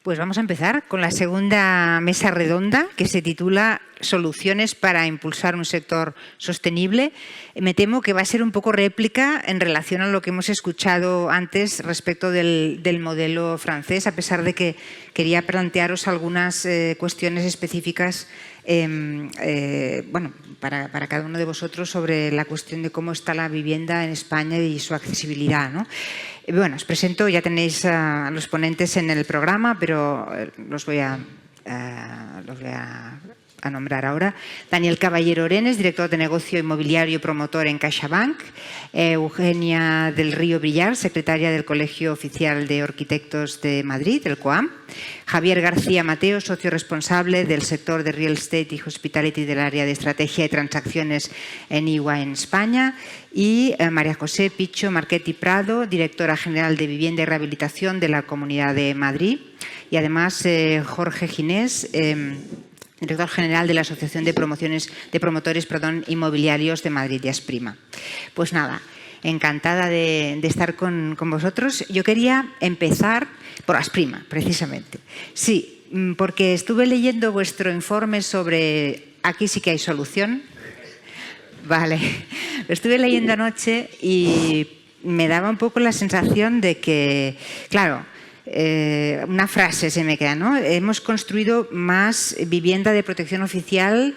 Pues vamos a empezar con la segunda mesa redonda, que se titula Soluciones para impulsar un sector sostenible. Me temo que va a ser un poco réplica en relación a lo que hemos escuchado antes respecto del modelo francés, a pesar de que quería plantearos algunas cuestiones específicas para cada uno de vosotros sobre la cuestión de cómo está la vivienda en España y su accesibilidad, ¿no? Bueno, os presento, ya tenéis a los ponentes en el programa, pero los voy a nombrar ahora. Daniel Caballero Orenes, director de negocio inmobiliario y promotor en CaixaBank. Eugenia del Río Villar, secretaria del Colegio Oficial de Arquitectos de Madrid, el COAM. Javier García Mateo, socio responsable del sector de Real Estate y Hospitality del área de estrategia y transacciones en EY en España. Y María José Picho Marchetti Prado, directora general de Vivienda y Rehabilitación de la Comunidad de Madrid. Y además Jorge Ginés, director general de la Asociación de Promotores Inmobiliarios de Madrid, de Asprima. Pues nada, encantada de estar con vosotros. Yo quería empezar por Asprima, precisamente. Sí, porque estuve leyendo vuestro informe sobre Aquí sí que hay solución. Vale, lo estuve leyendo anoche y me daba un poco la sensación de que, claro, una frase se me queda, ¿no? Hemos construido más vivienda de protección oficial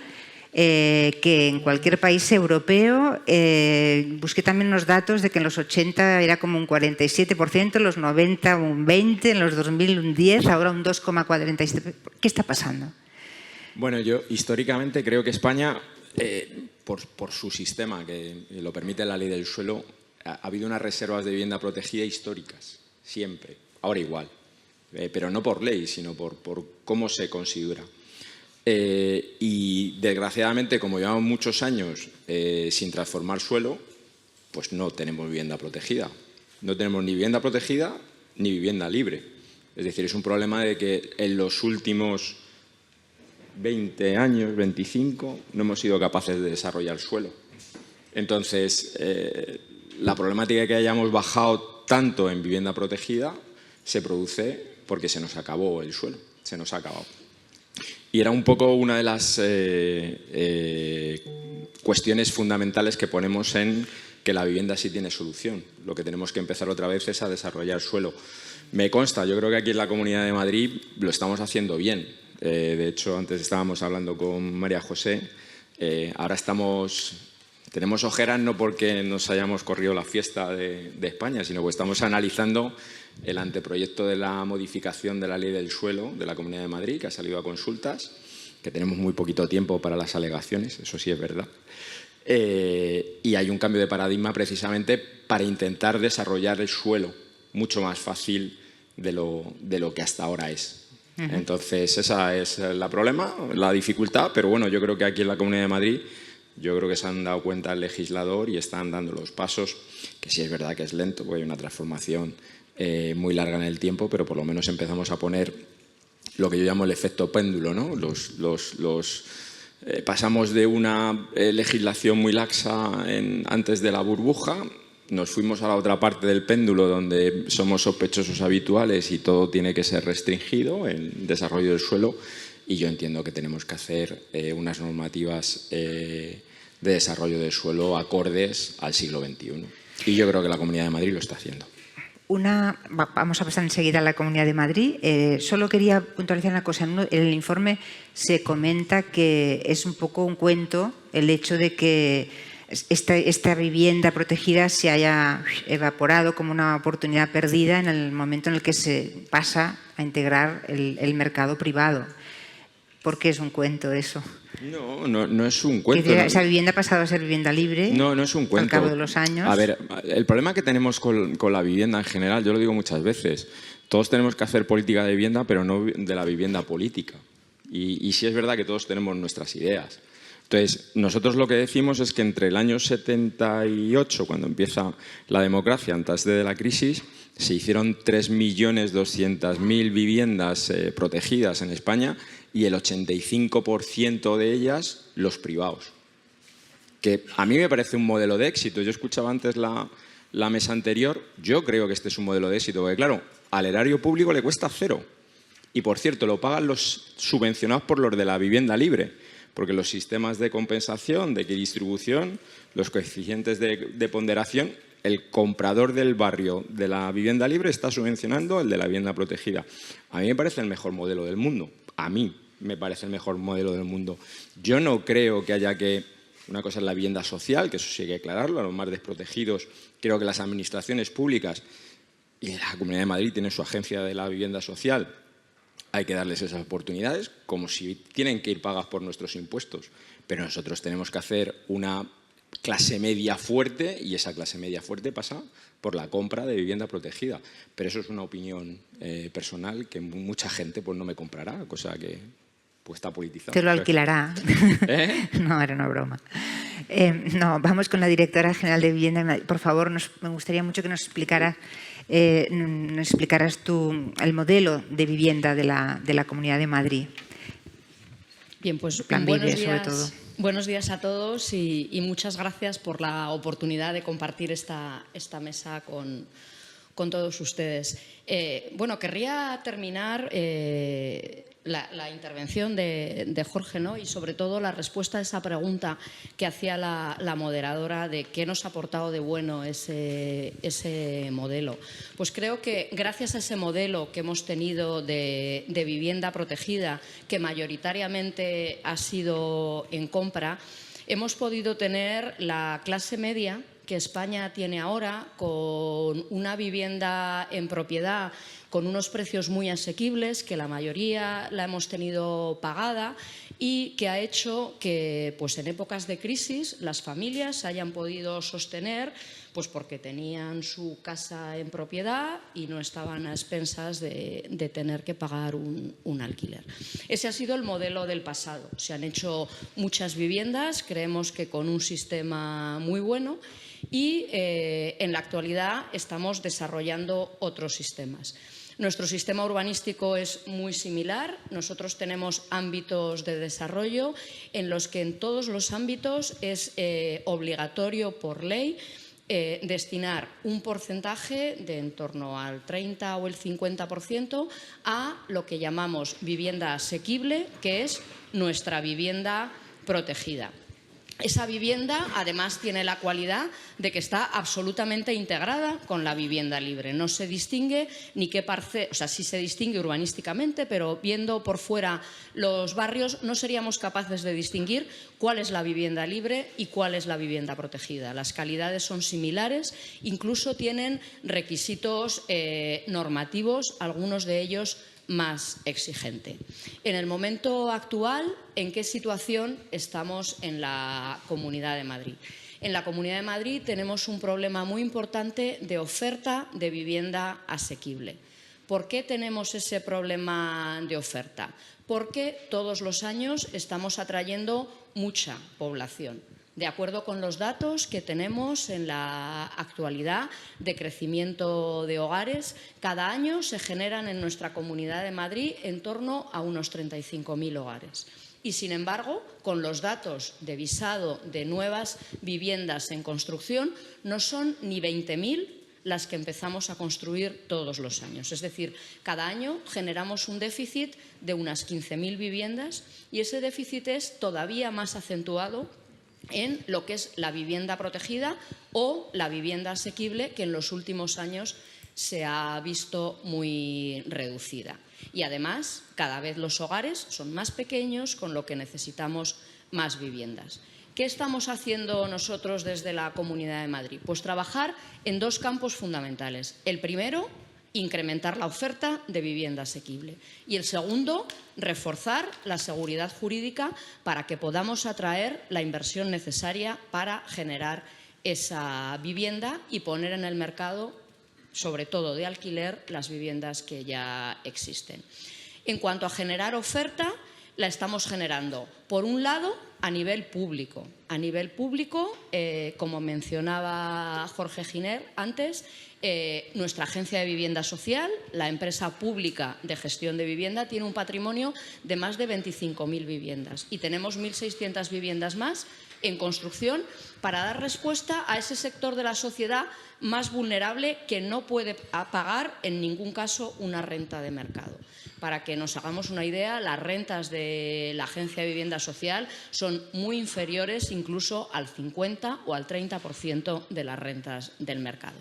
que en cualquier país europeo. Busqué también los datos de que en los 80 era como un 47%, en los 90 un 20%, en los 2000 un 10%, ahora un 2,47%. ¿Qué está pasando? Bueno, yo históricamente creo que España, por su sistema, que lo permite la ley del suelo, ha habido unas reservas de vivienda protegida históricas, siempre. Ahora igual, pero no por ley, sino por cómo se considera. Y desgraciadamente, como llevamos muchos años sin transformar suelo, pues no tenemos vivienda protegida. No tenemos ni vivienda protegida ni vivienda libre. Es decir, es un problema de que en los últimos 20 años, 25, no hemos sido capaces de desarrollar suelo. Entonces, la problemática de que hayamos bajado tanto en vivienda protegida se produce porque se nos acabó el suelo, se nos ha acabado. Y era un poco una de las cuestiones fundamentales que ponemos en que la vivienda sí tiene solución. Lo que tenemos que empezar otra vez es a desarrollar suelo. Me consta, yo creo que aquí en la Comunidad de Madrid lo estamos haciendo bien. De hecho, antes estábamos hablando con María José. Ahora tenemos ojeras no porque nos hayamos corrido la fiesta de España, sino porque estamos analizando el anteproyecto de la modificación de la ley del suelo de la Comunidad de Madrid, que ha salido a consultas, que tenemos muy poquito tiempo para las alegaciones, eso sí es verdad. Y hay un cambio de paradigma precisamente para intentar desarrollar el suelo mucho más fácil de lo que hasta ahora es. Entonces, esa es el problema, la dificultad, pero bueno, yo creo que aquí en la Comunidad de Madrid yo creo que se han dado cuenta el legislador y están dando los pasos, que sí es verdad que es lento, porque hay una transformación muy larga en el tiempo, pero por lo menos empezamos a poner lo que yo llamo el efecto péndulo, ¿no? Pasamos de una legislación muy laxa antes de la burbuja, nos fuimos a la otra parte del péndulo donde somos sospechosos habituales y todo tiene que ser restringido, el desarrollo del suelo, y yo entiendo que tenemos que hacer unas normativas de desarrollo del suelo acordes al siglo XXI. Y yo creo que la Comunidad de Madrid lo está haciendo. Vamos a pasar enseguida a la Comunidad de Madrid. Solo quería puntualizar una cosa. En el informe se comenta que es un poco un cuento el hecho de que esta vivienda protegida se haya evaporado como una oportunidad perdida en el momento en el que se pasa a integrar el mercado privado. ¿Por qué es un cuento eso? No es un cuento. Esa vivienda ha pasado a ser vivienda libre. No es un cuento. Al cabo de los años. A ver, el problema que tenemos con la vivienda en general, yo lo digo muchas veces, todos tenemos que hacer política de vivienda, pero no de la vivienda política. Y sí es verdad que todos tenemos nuestras ideas. Entonces, nosotros lo que decimos es que entre el año 78, cuando empieza la democracia, antes de la crisis, se hicieron 3.200.000 viviendas protegidas en España y el 85% de ellas los privados. Que a mí me parece un modelo de éxito. Yo escuchaba antes la mesa anterior. Yo creo que este es un modelo de éxito, porque claro, al erario público le cuesta cero. Y, por cierto, lo pagan los subvencionados por los de la vivienda libre, porque los sistemas de compensación, de distribución, los coeficientes de ponderación, el comprador del barrio de la vivienda libre está subvencionando el de la vivienda protegida. A mí me parece el mejor modelo del mundo. A mí me parece el mejor modelo del mundo. Yo no creo que haya que... Una cosa es la vivienda social, que eso sí hay que aclararlo, a los más desprotegidos. Creo que las administraciones públicas y la Comunidad de Madrid tienen su agencia de la vivienda social. Hay que darles esas oportunidades, como si tienen que ir pagas por nuestros impuestos. Pero nosotros tenemos que hacer una clase media fuerte, y esa clase media fuerte pasa por la compra de vivienda protegida. Pero eso es una opinión personal que mucha gente pues, no me comprará, cosa que pues, está politizada. Te lo alquilará. No, era una broma. No, vamos con la directora general de Vivienda. Por favor, me gustaría mucho que nos explicaras tú el modelo de vivienda de la Comunidad de Madrid. Bien, pues Plan Vive, sobre todo. Buenos días a todos y muchas gracias por la oportunidad de compartir esta mesa con todos ustedes. Bueno, querría terminar la intervención de Jorge, ¿no? Y sobre todo la respuesta a esa pregunta que hacía la moderadora de qué nos ha aportado de bueno ese modelo. Pues creo que gracias a ese modelo que hemos tenido de vivienda protegida, que mayoritariamente ha sido en compra, hemos podido tener la clase media que España tiene ahora, con una vivienda en propiedad con unos precios muy asequibles, que la mayoría la hemos tenido pagada y que ha hecho que pues en épocas de crisis las familias se hayan podido sostener pues porque tenían su casa en propiedad y no estaban a expensas de tener que pagar un alquiler. Ese ha sido el modelo del pasado. Se han hecho muchas viviendas, creemos que con un sistema muy bueno, y en la actualidad estamos desarrollando otros sistemas. Nuestro sistema urbanístico es muy similar. Nosotros tenemos ámbitos de desarrollo en los que en todos los ámbitos es obligatorio por ley destinar un porcentaje de en torno al 30 o el 50% a lo que llamamos vivienda asequible, que es nuestra vivienda protegida. Esa vivienda, además, tiene la cualidad de que está absolutamente integrada con la vivienda libre. No se distingue ni qué parcela, o sea, sí se distingue urbanísticamente, pero viendo por fuera los barrios no seríamos capaces de distinguir cuál es la vivienda libre y cuál es la vivienda protegida. Las calidades son similares, incluso tienen requisitos normativos, algunos de ellos más exigente. En el momento actual, ¿en qué situación estamos en la Comunidad de Madrid? En la Comunidad de Madrid tenemos un problema muy importante de oferta de vivienda asequible. ¿Por qué tenemos ese problema de oferta? Porque todos los años estamos atrayendo mucha población. De acuerdo con los datos que tenemos en la actualidad de crecimiento de hogares, cada año se generan en nuestra Comunidad de Madrid en torno a unos 35.000 hogares. Y, sin embargo, con los datos de visado de nuevas viviendas en construcción, no son ni 20.000 las que empezamos a construir todos los años. Es decir, cada año generamos un déficit de unas 15.000 viviendas y ese déficit es todavía más acentuado en lo que es la vivienda protegida o la vivienda asequible, que en los últimos años se ha visto muy reducida. Y además, cada vez los hogares son más pequeños, con lo que necesitamos más viviendas. ¿Qué estamos haciendo nosotros desde la Comunidad de Madrid? Pues trabajar en dos campos fundamentales. El primero, incrementar la oferta de vivienda asequible. Y el segundo, reforzar la seguridad jurídica para que podamos atraer la inversión necesaria para generar esa vivienda y poner en el mercado, sobre todo de alquiler, las viviendas que ya existen. En cuanto a generar oferta, la estamos generando, por un lado, a nivel público. A nivel público, como mencionaba Jorge Giner antes, nuestra agencia de vivienda social, la empresa pública de gestión de vivienda, tiene un patrimonio de más de 25.000 viviendas y tenemos 1.600 viviendas más en construcción para dar respuesta a ese sector de la sociedad más vulnerable que no puede pagar en ningún caso una renta de mercado. Para que nos hagamos una idea, las rentas de la Agencia de Vivienda Social son muy inferiores incluso al 50 o al 30% de las rentas del mercado.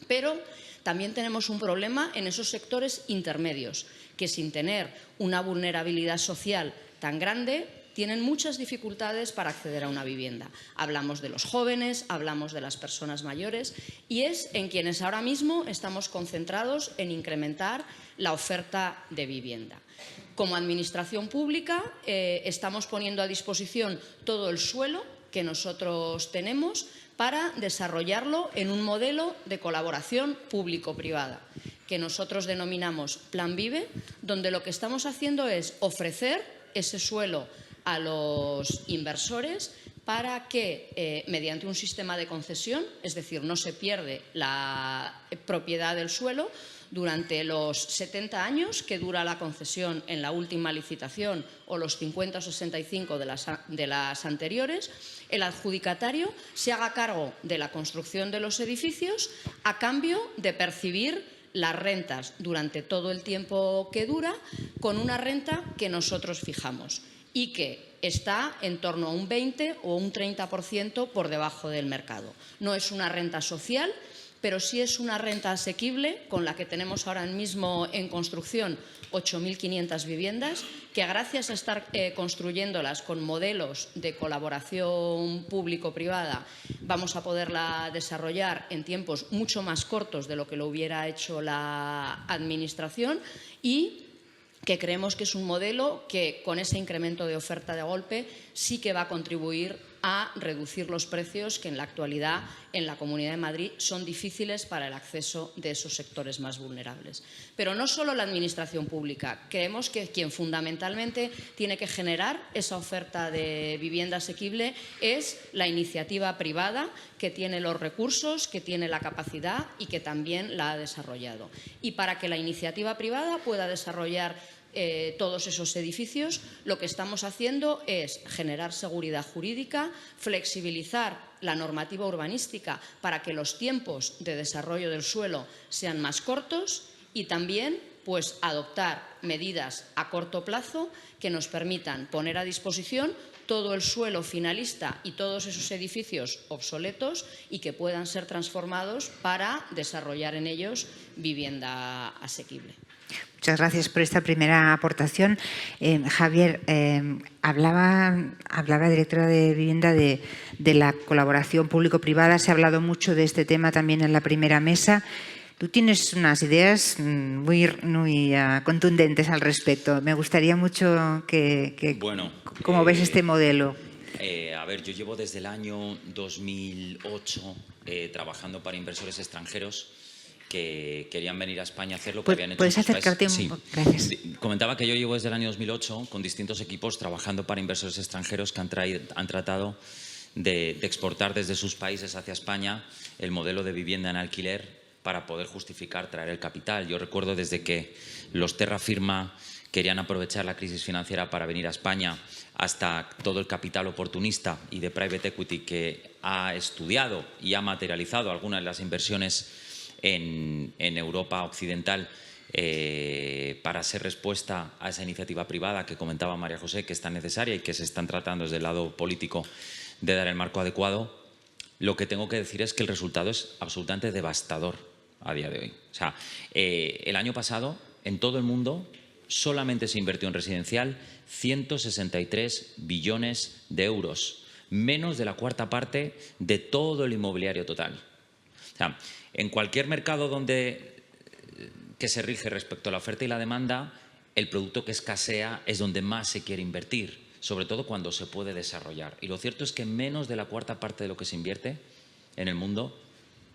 Pero también tenemos un problema en esos sectores intermedios, que sin tener una vulnerabilidad social tan grande, tienen muchas dificultades para acceder a una vivienda. Hablamos de los jóvenes, hablamos de las personas mayores y es en quienes ahora mismo estamos concentrados en incrementar la oferta de vivienda. Como Administración Pública estamos poniendo a disposición todo el suelo que nosotros tenemos para desarrollarlo en un modelo de colaboración público-privada, que nosotros denominamos Plan Vive, donde lo que estamos haciendo es ofrecer ese suelo a los inversores para que, mediante un sistema de concesión, es decir, no se pierde la propiedad del suelo, durante los 70 años que dura la concesión en la última licitación o los 50 o 65 de las anteriores, el adjudicatario se haga cargo de la construcción de los edificios a cambio de percibir las rentas durante todo el tiempo que dura con una renta que nosotros fijamos y que está en torno a un 20 o un 30% por debajo del mercado. No es una renta social, pero sí es una renta asequible con la que tenemos ahora mismo en construcción 8.500 viviendas, que gracias a estar construyéndolas con modelos de colaboración público-privada vamos a poderla desarrollar en tiempos mucho más cortos de lo que lo hubiera hecho la Administración y que creemos que es un modelo que con ese incremento de oferta de golpe sí que va a contribuir a reducir los precios que en la actualidad en la Comunidad de Madrid son difíciles para el acceso de esos sectores más vulnerables. Pero no solo la Administración Pública, creemos que quien fundamentalmente tiene que generar esa oferta de vivienda asequible es la iniciativa privada, que tiene los recursos, que tiene la capacidad y que también la ha desarrollado. Y para que la iniciativa privada pueda desarrollar todos esos edificios, lo que estamos haciendo es generar seguridad jurídica, flexibilizar la normativa urbanística para que los tiempos de desarrollo del suelo sean más cortos y también pues, adoptar medidas a corto plazo que nos permitan poner a disposición todo el suelo finalista y todos esos edificios obsoletos y que puedan ser transformados para desarrollar en ellos vivienda asequible. Muchas gracias por esta primera aportación. Javier, hablaba directora de Vivienda de la colaboración público-privada. Se ha hablado mucho de este tema también en la primera mesa. Tú tienes unas ideas muy contundentes al respecto. Me gustaría mucho cómo ves este modelo. A ver, yo llevo desde el año 2008 trabajando para inversores extranjeros que querían venir a España a hacer lo que habían hecho. ¿Puedes acercarte un poco? Gracias. Comentaba que yo llevo desde el año 2008 con distintos equipos trabajando para inversores extranjeros que han tratado de exportar desde sus países hacia España el modelo de vivienda en alquiler para poder justificar traer el capital. Yo recuerdo desde que los Terra Firma querían aprovechar la crisis financiera para venir a España hasta todo el capital oportunista y de private equity que ha estudiado y ha materializado algunas de las inversiones en Europa occidental para ser respuesta a esa iniciativa privada que comentaba María José, que es tan necesaria y que se están tratando desde el lado político de dar el marco adecuado. Lo que tengo que decir es que el resultado es absolutamente devastador a día de hoy. O sea, el año pasado, en todo el mundo, solamente se invirtió en residencial 163 billones de euros, menos de la cuarta parte de todo el inmobiliario total. O sea, en cualquier mercado que se rige respecto a la oferta y la demanda, el producto que escasea es donde más se quiere invertir, sobre todo cuando se puede desarrollar. Y lo cierto es que menos de la cuarta parte de lo que se invierte en el mundo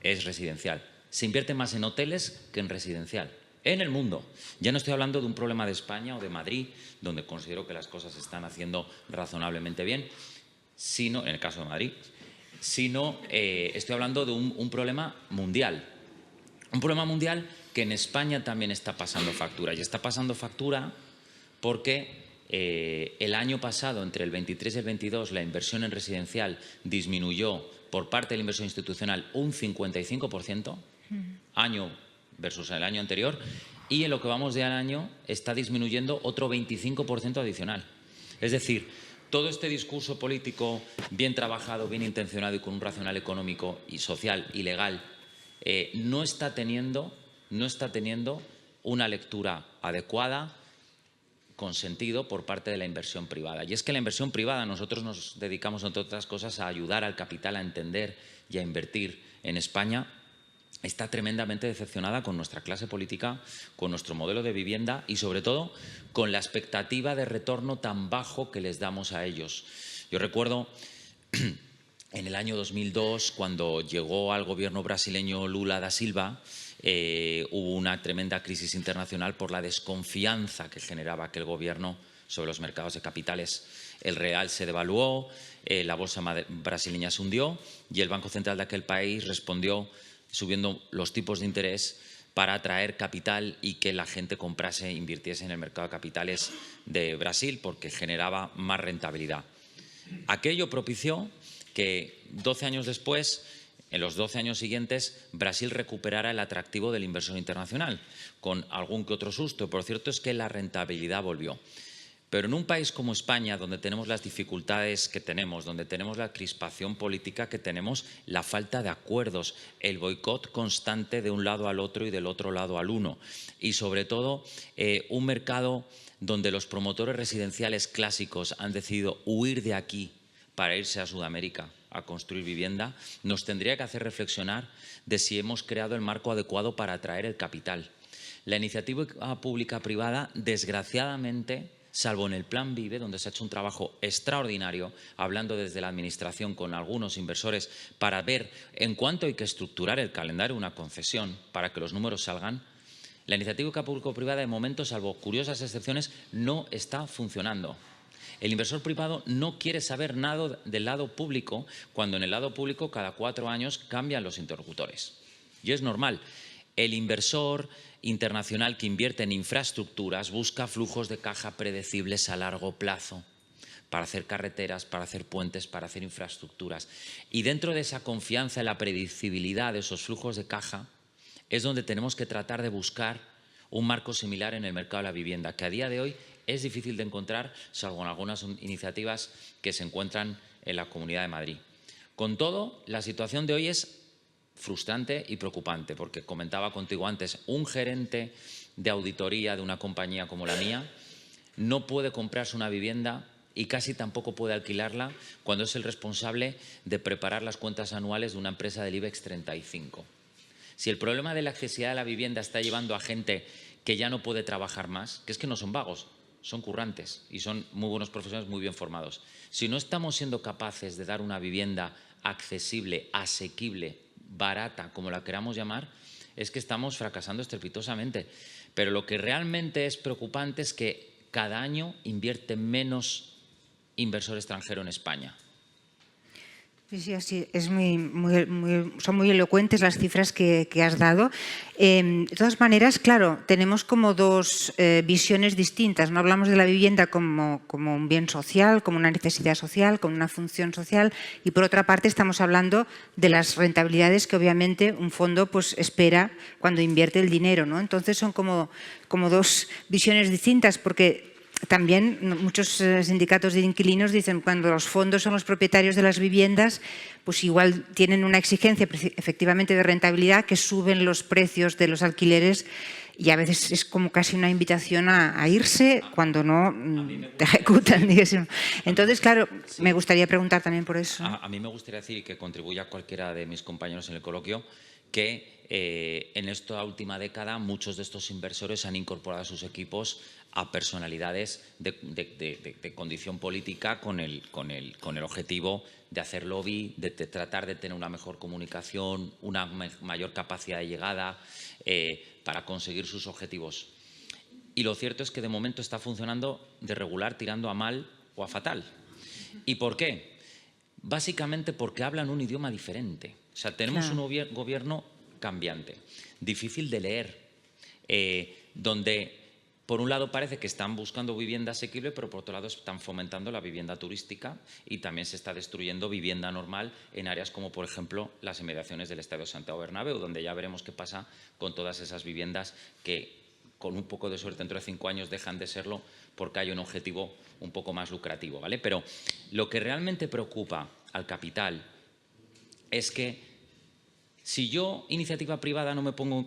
es residencial. Se invierte más en hoteles que en residencial. En el mundo. Ya no estoy hablando de un problema de España o de Madrid, donde considero que las cosas se están haciendo razonablemente bien, sino, en el caso de Madrid, sino estoy hablando de un problema mundial. Un problema mundial que en España también está pasando factura. Y está pasando factura porque el año pasado, entre el 23 y el 22, la inversión en residencial disminuyó por parte de la inversión institucional un 55%, año versus el año anterior, y en lo que vamos de año está disminuyendo otro 25% adicional. Es decir, todo este discurso político bien trabajado, bien intencionado y con un racional económico y social y legal no está teniendo una lectura adecuada, con sentido por parte de la inversión privada. Y es que la inversión privada, nosotros nos dedicamos, entre otras cosas, a ayudar al capital a entender y a invertir en España, está tremendamente decepcionada con nuestra clase política, con nuestro modelo de vivienda y, sobre todo, con la expectativa de retorno tan bajo que les damos a ellos. Yo recuerdo en el año 2002, cuando llegó al gobierno brasileño Lula da Silva, hubo una tremenda crisis internacional por la desconfianza que generaba aquel gobierno sobre los mercados de capitales. El real se devaluó, la bolsa brasileña se hundió y el Banco Central de aquel país respondió subiendo los tipos de interés para atraer capital y que la gente comprase e invirtiese en el mercado de capitales de Brasil porque generaba más rentabilidad. Aquello propició que 12 años después, en los 12 años siguientes, Brasil recuperara el atractivo del inversor internacional, con algún que otro susto. Por cierto es que la rentabilidad volvió. Pero en un país como España, donde tenemos las dificultades que tenemos, donde tenemos la crispación política que tenemos, la falta de acuerdos, el boicot constante de un lado al otro y del otro lado al uno, y sobre todo un mercado donde los promotores residenciales clásicos han decidido huir de aquí para irse a Sudamérica a construir vivienda, nos tendría que hacer reflexionar de si hemos creado el marco adecuado para atraer el capital. La iniciativa pública-privada, desgraciadamente, salvo en el Plan Vive, donde se ha hecho un trabajo extraordinario, hablando desde la Administración con algunos inversores para ver en cuánto hay que estructurar el calendario de una concesión para que los números salgan, la iniciativa público-privada, de momento, salvo curiosas excepciones, no está funcionando. El inversor privado no quiere saber nada del lado público, cuando en el lado público cada 4 años cambian los interlocutores. Y es normal. El inversor internacional que invierte en infraestructuras busca flujos de caja predecibles a largo plazo para hacer carreteras, para hacer puentes, para hacer infraestructuras. Y dentro de esa confianza en la predecibilidad de esos flujos de caja es donde tenemos que tratar de buscar un marco similar en el mercado de la vivienda, que a día de hoy es difícil de encontrar, salvo en algunas iniciativas que se encuentran en la Comunidad de Madrid. Con todo, la situación de hoy es frustrante y preocupante, porque comentaba contigo antes, un gerente de auditoría de una compañía como la mía no puede comprarse una vivienda y casi tampoco puede alquilarla cuando es el responsable de preparar las cuentas anuales de una empresa del IBEX 35. Si el problema de la accesibilidad a la vivienda está llevando a gente que ya no puede trabajar más, que es que no son vagos, son currantes y son muy buenos profesionales, muy bien formados. Si no estamos siendo capaces de dar una vivienda accesible, asequible, barata, como la queramos llamar, es que estamos fracasando estrepitosamente. Pero lo que realmente es preocupante es que cada año invierte menos inversor extranjero en España. Sí, así es son muy elocuentes las cifras que has dado. De todas maneras, claro, tenemos como dos visiones distintas. No hablamos de la vivienda como un bien social, como una necesidad social, como una función social, y por otra parte estamos hablando de las rentabilidades que obviamente un fondo pues espera cuando invierte el dinero, ¿no? Entonces son como dos visiones distintas, porque también muchos sindicatos de inquilinos dicen que cuando los fondos son los propietarios de las viviendas, pues igual tienen una exigencia efectivamente de rentabilidad, que suben los precios de los alquileres y a veces es como casi una invitación a irse cuando no te ejecutan. Entonces, claro, me gustaría preguntar también por eso. A mí me gustaría decir, y que contribuya cualquiera de mis compañeros en el coloquio, que en esta última década muchos de estos inversores han incorporado a sus equipos a personalidades de condición política con el objetivo de hacer lobby, de tratar de tener una mejor comunicación, una mayor capacidad de llegada para conseguir sus objetivos. Y lo cierto es que de momento está funcionando de regular, tirando a mal o a fatal. ¿Y por qué? Básicamente porque hablan un idioma diferente. O sea, tenemos un gobierno cambiante, difícil de leer, donde por un lado parece que están buscando vivienda asequible, pero por otro lado están fomentando la vivienda turística y también se está destruyendo vivienda normal en áreas como, por ejemplo, las inmediaciones del Estadio Santiago Bernabéu, donde ya veremos qué pasa con todas esas viviendas que con un poco de suerte dentro de 5 años dejan de serlo porque hay un objetivo un poco más lucrativo, ¿vale? Pero lo que realmente preocupa al capital es que si yo, iniciativa privada, no me pongo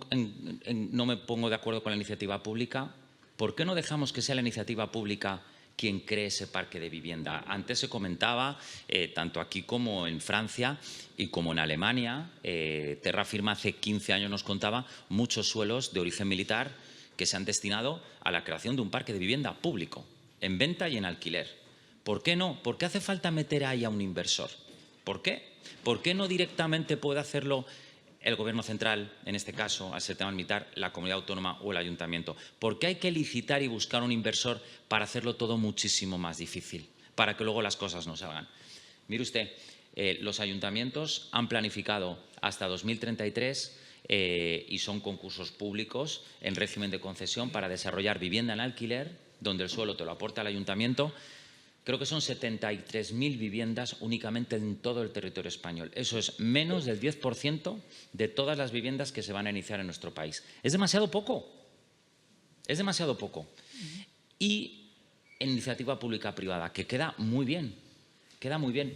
de acuerdo con la iniciativa pública, ¿por qué no dejamos que sea la iniciativa pública quien cree ese parque de vivienda? Antes se comentaba, tanto aquí como en Francia y como en Alemania, Terra Firma hace 15 años nos contaba muchos suelos de origen militar que se han destinado a la creación de un parque de vivienda público, en venta y en alquiler. ¿Por qué no? ¿Por qué hace falta meter ahí a un inversor? ¿Por qué? ¿Por qué no directamente puede hacerlo el Gobierno central, en este caso, al ser tema militar, la comunidad autónoma o el ayuntamiento? ¿Por qué hay que licitar y buscar un inversor para hacerlo todo muchísimo más difícil, para que luego las cosas no salgan? Mire usted, los ayuntamientos han planificado hasta 2033 y son concursos públicos en régimen de concesión para desarrollar vivienda en alquiler, donde el suelo te lo aporta el ayuntamiento. Creo que son 73.000 viviendas únicamente en todo el territorio español. Eso es menos del 10% de todas las viviendas que se van a iniciar en nuestro país. Es demasiado poco. Es demasiado poco. Y en iniciativa pública-privada, que queda muy bien,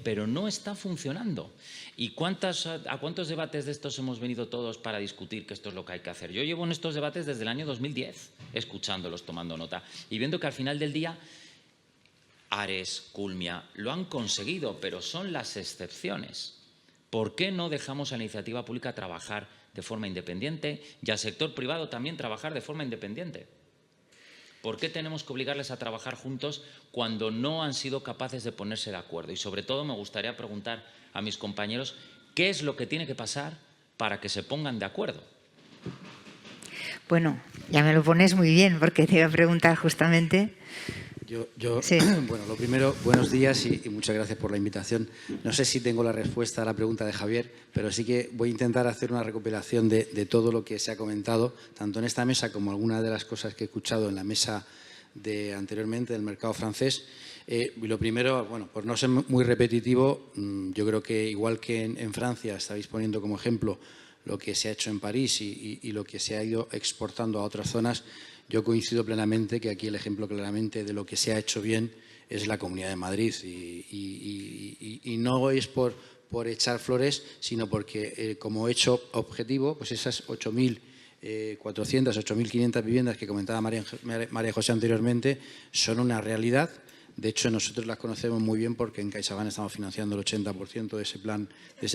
pero no está funcionando. ¿Y a cuántos debates de estos hemos venido todos para discutir que esto es lo que hay que hacer? Yo llevo en estos debates desde el año 2010, escuchándolos, tomando nota, y viendo que al final del día Ares, Culmia, lo han conseguido, pero son las excepciones. ¿Por qué no dejamos a la iniciativa pública trabajar de forma independiente y al sector privado también trabajar de forma independiente? ¿Por qué tenemos que obligarles a trabajar juntos cuando no han sido capaces de ponerse de acuerdo? Y sobre todo me gustaría preguntar a mis compañeros qué es lo que tiene que pasar para que se pongan de acuerdo. Bueno, ya me lo pones muy bien porque te iba a preguntar justamente. Sí. Bueno, lo primero, buenos días y muchas gracias por la invitación. No sé si tengo la respuesta a la pregunta de Javier, pero sí que voy a intentar hacer una recopilación de todo lo que se ha comentado, tanto en esta mesa como algunas de las cosas que he escuchado en la mesa anteriormente del mercado francés. Lo primero, bueno, por no ser muy repetitivo, yo creo que igual que en Francia estáis poniendo como ejemplo lo que se ha hecho en París y lo que se ha ido exportando a otras zonas, yo coincido plenamente que aquí el ejemplo claramente de lo que se ha hecho bien es la Comunidad de Madrid y no es por echar flores, sino porque como hecho objetivo, pues esas 8.400, 8.500 viviendas que comentaba María José anteriormente son una realidad. De hecho, nosotros las conocemos muy bien porque en CaixaBank estamos financiando el 80% de ese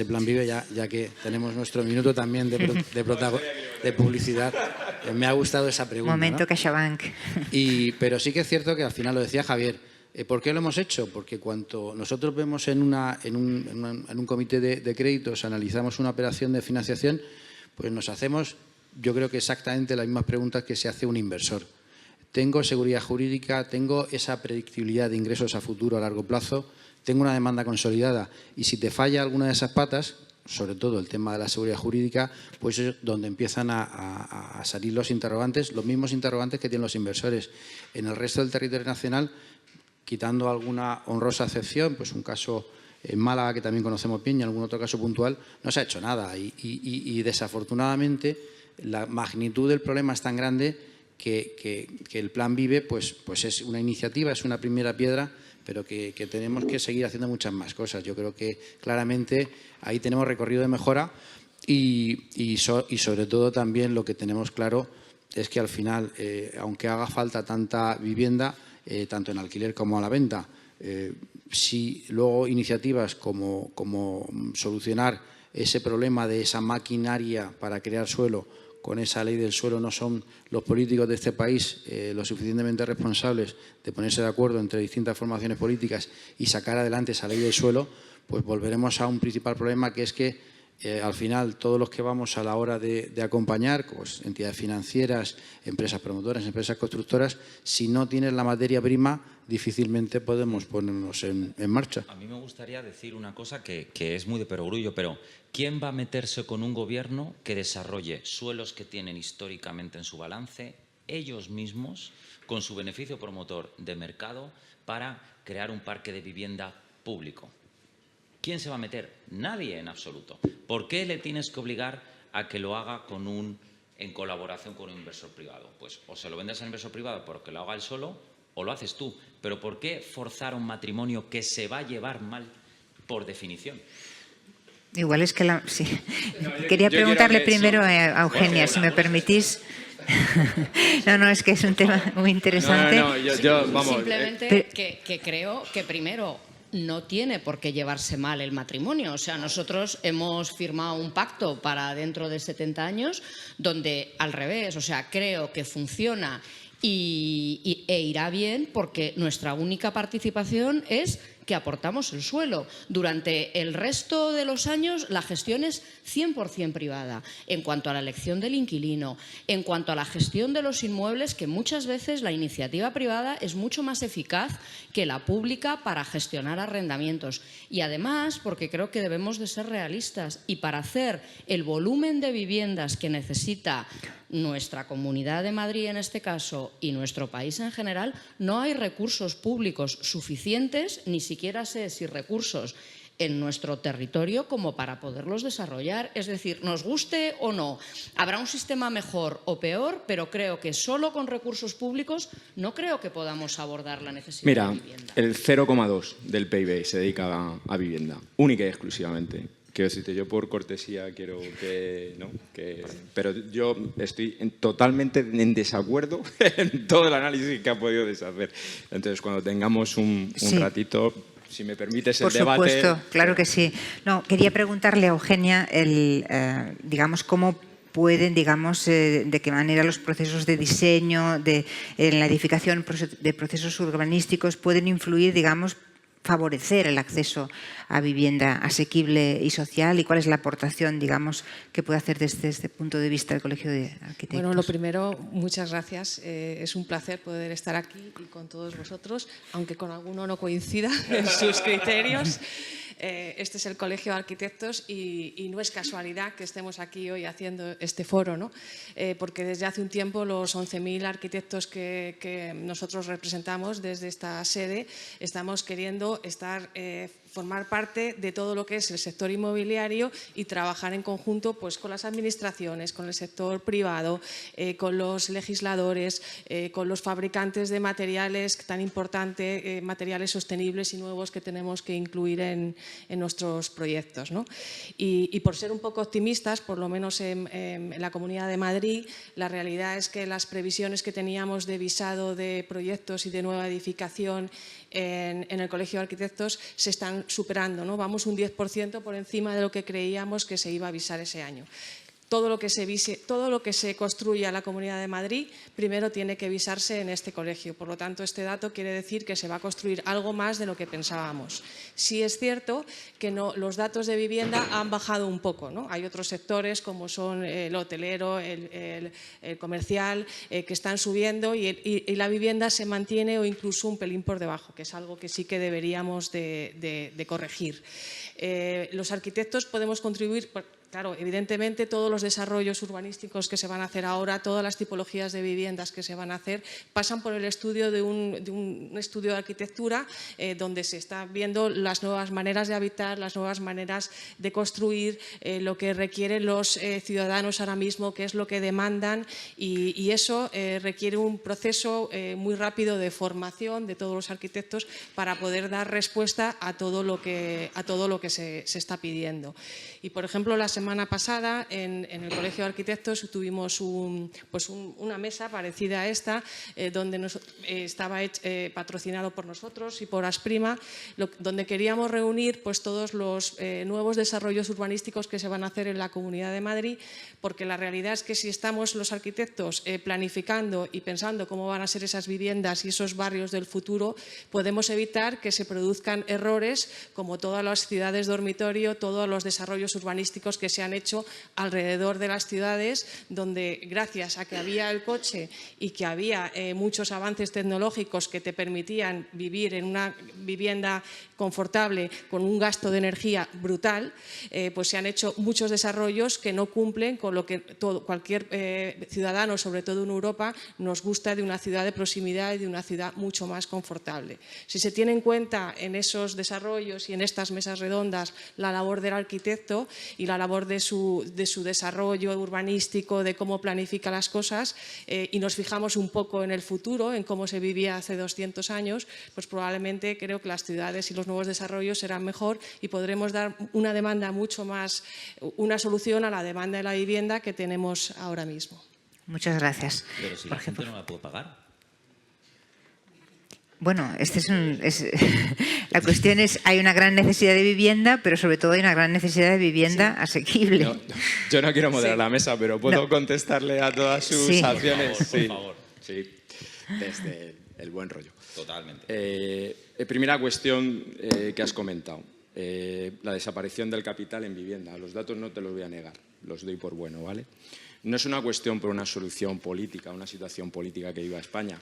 plan Vive, ya que tenemos nuestro minuto también de publicidad. Me ha gustado esa pregunta. Momento, ¿no? CaixaBank. Pero sí que es cierto que al final lo decía Javier. ¿Por qué lo hemos hecho? Porque cuando nosotros vemos en un comité de créditos, analizamos una operación de financiación, pues nos hacemos, yo creo que exactamente las mismas preguntas que se hace un inversor. Tengo seguridad jurídica, tengo esa predictibilidad de ingresos a futuro a largo plazo, tengo una demanda consolidada y si te falla alguna de esas patas, sobre todo el tema de la seguridad jurídica, pues es donde empiezan a salir los interrogantes, los mismos interrogantes que tienen los inversores. En el resto del territorio nacional, quitando alguna honrosa excepción, pues un caso en Málaga que también conocemos bien y algún otro caso puntual, no se ha hecho nada y desafortunadamente la magnitud del problema es tan grande que el Plan Vive pues es una iniciativa, es una primera piedra, pero que tenemos que seguir haciendo muchas más cosas. Yo creo que claramente ahí tenemos recorrido de mejora y sobre todo también lo que tenemos claro es que al final, aunque haga falta tanta vivienda, tanto en alquiler como a la venta, si luego iniciativas como solucionar ese problema de esa maquinaria para crear suelo, con esa ley del suelo no son los políticos de este país lo suficientemente responsables de ponerse de acuerdo entre distintas formaciones políticas y sacar adelante esa ley del suelo, pues volveremos a un principal problema que es que al final todos los que vamos a la hora de acompañar, pues, entidades financieras, empresas promotoras, empresas constructoras, si no tienes la materia prima, difícilmente podemos ponernos en marcha. A mí me gustaría decir una cosa que es muy de perogrullo, pero ¿quién va a meterse con un gobierno que desarrolle suelos que tienen históricamente en su balance ellos mismos, con su beneficio promotor de mercado, para crear un parque de vivienda público? ¿Quién se va a meter? Nadie en absoluto. ¿Por qué le tienes que obligar a que lo haga con un en colaboración con un inversor privado. Pues o se lo vendes al inversor privado porque lo haga él solo o lo haces tú. Pero ¿por qué forzar un matrimonio que se va a llevar mal por definición? Igual es que sí. Quería preguntarle primero a Eugenia, si me permitís. No, es que es un tema muy interesante. Vamos. Simplemente que creo que primero no tiene por qué llevarse mal el matrimonio. O sea, nosotros hemos firmado un pacto para dentro de 70 años donde, al revés, o sea, creo que funciona e irá bien porque nuestra única participación es que aportamos el suelo. Durante el resto de los años la gestión es 100% privada en cuanto a la elección del inquilino, en cuanto a la gestión de los inmuebles, que muchas veces la iniciativa privada es mucho más eficaz que la pública para gestionar arrendamientos. Y además, porque creo que debemos de ser realistas y para hacer el volumen de viviendas que necesita nuestra Comunidad de Madrid en este caso y nuestro país en general, no hay recursos públicos suficientes, ni siquiera sé si recursos en nuestro territorio como para poderlos desarrollar. Es decir, nos guste o no, habrá un sistema mejor o peor, pero creo que solo con recursos públicos no creo que podamos abordar la necesidad de vivienda. El 0,2 del PIB se dedica a vivienda, única y exclusivamente. Quiero decirte, yo por cortesía quiero pero yo estoy totalmente en desacuerdo en todo el análisis que ha podido deshacer. Entonces, cuando tengamos un ratito, si me permites el debate... Por supuesto, claro que sí. No, quería preguntarle a Eugenia, digamos, cómo pueden, digamos, de qué manera los procesos de diseño, en la edificación de procesos urbanísticos pueden influir, digamos, favorecer el acceso a vivienda asequible y social, y cuál es la aportación, digamos, que puede hacer desde este punto de vista el Colegio de Arquitectos. Bueno, lo primero, muchas gracias. Es un placer poder estar aquí y con todos vosotros, aunque con alguno no coincida en sus criterios. Este es el Colegio de Arquitectos y no es casualidad que estemos aquí hoy haciendo este foro, ¿no? Porque desde hace un tiempo los 11.000 arquitectos que nosotros representamos desde esta sede estamos queriendo formar parte de todo lo que es el sector inmobiliario y trabajar en conjunto pues, con las administraciones, con el sector privado, con los legisladores, con los fabricantes de materiales tan importantes, materiales sostenibles y nuevos que tenemos que incluir en nuestros proyectos, ¿no? Y por ser un poco optimistas, por lo menos en la Comunidad de Madrid, la realidad es que las previsiones que teníamos de visado de proyectos y de nueva edificación en el Colegio de Arquitectos se están superando, ¿no? Vamos un 10% por encima de lo que creíamos que se iba a visar ese año. Todo lo que se construya en la Comunidad de Madrid primero tiene que visarse en este colegio. Por lo tanto, este dato quiere decir que se va a construir algo más de lo que pensábamos. Sí es cierto que los datos de vivienda han bajado un poco, ¿no? Hay otros sectores como son el hotelero, el comercial, que están subiendo y la vivienda se mantiene o incluso un pelín por debajo, que es algo que sí que deberíamos de corregir. Los arquitectos podemos contribuir... Claro, evidentemente todos los desarrollos urbanísticos que se van a hacer ahora, todas las tipologías de viviendas que se van a hacer, pasan por el estudio de un estudio de arquitectura donde se están viendo las nuevas maneras de habitar, las nuevas maneras de construir, lo que requieren los ciudadanos ahora mismo, qué es lo que demandan y eso requiere un proceso muy rápido de formación de todos los arquitectos para poder dar respuesta a todo lo que se está pidiendo. Y, por ejemplo, la semana pasada en el Colegio de Arquitectos tuvimos una mesa parecida a esta, donde estaba patrocinado por nosotros y por Asprima, donde queríamos reunir pues, todos los nuevos desarrollos urbanísticos que se van a hacer en la Comunidad de Madrid, porque la realidad es que si estamos los arquitectos planificando y pensando cómo van a ser esas viviendas y esos barrios del futuro, podemos evitar que se produzcan errores como todas las ciudades dormitorio, todos los desarrollos urbanísticos que se han hecho alrededor de las ciudades, donde gracias a que había el coche y que había muchos avances tecnológicos que te permitían vivir en una vivienda confortable con un gasto de energía brutal, pues se han hecho muchos desarrollos que no cumplen con lo que cualquier ciudadano, sobre todo en Europa, nos gusta de una ciudad de proximidad y de una ciudad mucho más confortable. Si se tiene en cuenta en esos desarrollos y en estas mesas redondas la labor del arquitecto y la labor mejor de su desarrollo urbanístico, de cómo planifica las cosas, y nos fijamos un poco en el futuro, en cómo se vivía hace 200 años, pues probablemente creo que las ciudades y los nuevos desarrollos serán mejor y podremos dar una demanda mucho más, una solución a la demanda de la vivienda que tenemos ahora mismo. Muchas gracias. Pero si la gente no la puede pagar. Bueno, la cuestión es, hay una gran necesidad de vivienda, pero sobre todo hay una gran necesidad de vivienda asequible. Yo no quiero moderar la mesa, pero ¿puedo contestarle a todas sus acciones? Por favor. Sí, desde el buen rollo. Totalmente. Primera cuestión que has comentado, la desaparición del capital en vivienda. Los datos no te los voy a negar, los doy por bueno, ¿vale? No es una cuestión por una solución política, una situación política que viva España,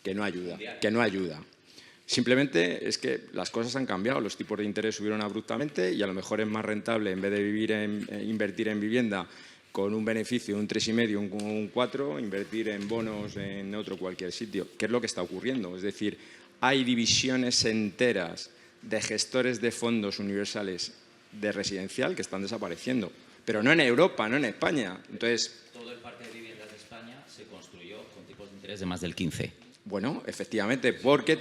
que no ayuda. Simplemente es que las cosas han cambiado, los tipos de interés subieron abruptamente y a lo mejor es más rentable, en vez de invertir en vivienda con un beneficio de un 3,5, un 4, invertir en bonos en otro cualquier sitio. ¿Qué es lo que está ocurriendo? Es decir, hay divisiones enteras de gestores de fondos universales de residencial que están desapareciendo, pero no en Europa, no en España. Entonces, todo el parque de viviendas de España se construyó con tipos de interés de más del 15%. Bueno, efectivamente, porque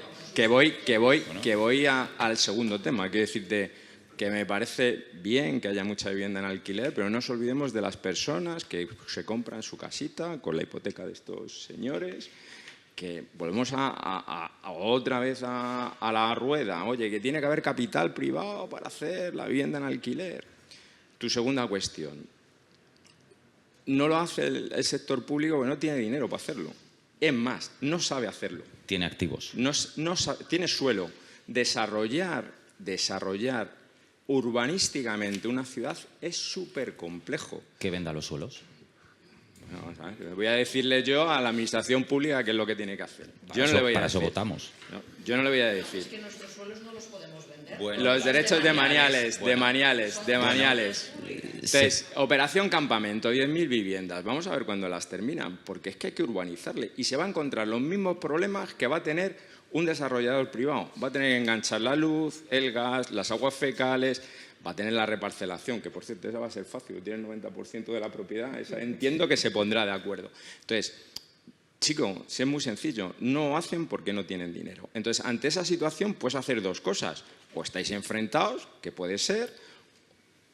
voy al segundo tema. Quiero decirte que me parece bien que haya mucha vivienda en alquiler, pero no nos olvidemos de las personas que se compran su casita con la hipoteca de estos señores, que volvemos otra vez a la rueda. Oye, que tiene que haber capital privado para hacer la vivienda en alquiler. Tu segunda cuestión. No lo hace el sector público porque no tiene dinero para hacerlo. Es más, no sabe hacerlo. Tiene activos. Tiene suelo. Desarrollar urbanísticamente una ciudad es súper complejo. Que venda los suelos. Bueno, voy a decirle yo a la administración pública qué es lo que tiene que hacer. Para eso votamos. No, yo no le voy a decir. Es que nuestros suelos no los podemos vender. Bueno, Los derechos de maniales. Entonces, Operación Campamento, 10.000 viviendas. Vamos a ver cuándo las terminan, porque es que hay que urbanizarle. Y se va a encontrar los mismos problemas que va a tener un desarrollador privado. Va a tener que enganchar la luz, el gas, las aguas fecales, va a tener la reparcelación, que por cierto esa va a ser fácil, tiene el 90% de la propiedad, esa entiendo que se pondrá de acuerdo. Entonces, chicos, si es muy sencillo, no hacen porque no tienen dinero. Entonces, ante esa situación puedes hacer dos cosas. O estáis enfrentados, que puede ser,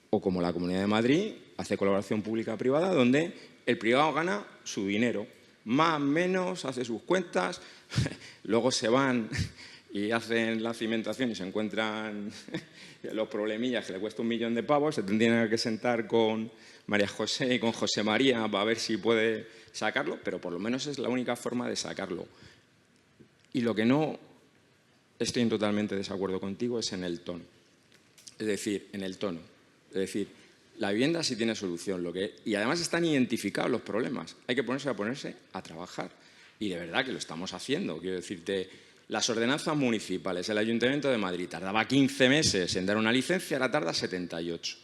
o como la Comunidad de Madrid hace colaboración pública-privada, donde el privado gana su dinero. Más, menos, hace sus cuentas, luego se van y hacen la cimentación y se encuentran los problemillas que le cuesta 1 millón de pavos, se tendrían que sentar con María José y con José María para ver si puede sacarlo, pero por lo menos es la única forma de sacarlo. Y lo que no estoy en totalmente desacuerdo contigo es en el tono. Es decir, en el tono. Es decir, la vivienda sí tiene solución. Y además están identificados los problemas. Hay que ponerse a trabajar. Y de verdad que lo estamos haciendo. Quiero decirte, las ordenanzas municipales, el Ayuntamiento de Madrid tardaba 15 meses en dar una licencia, ahora tarda 78.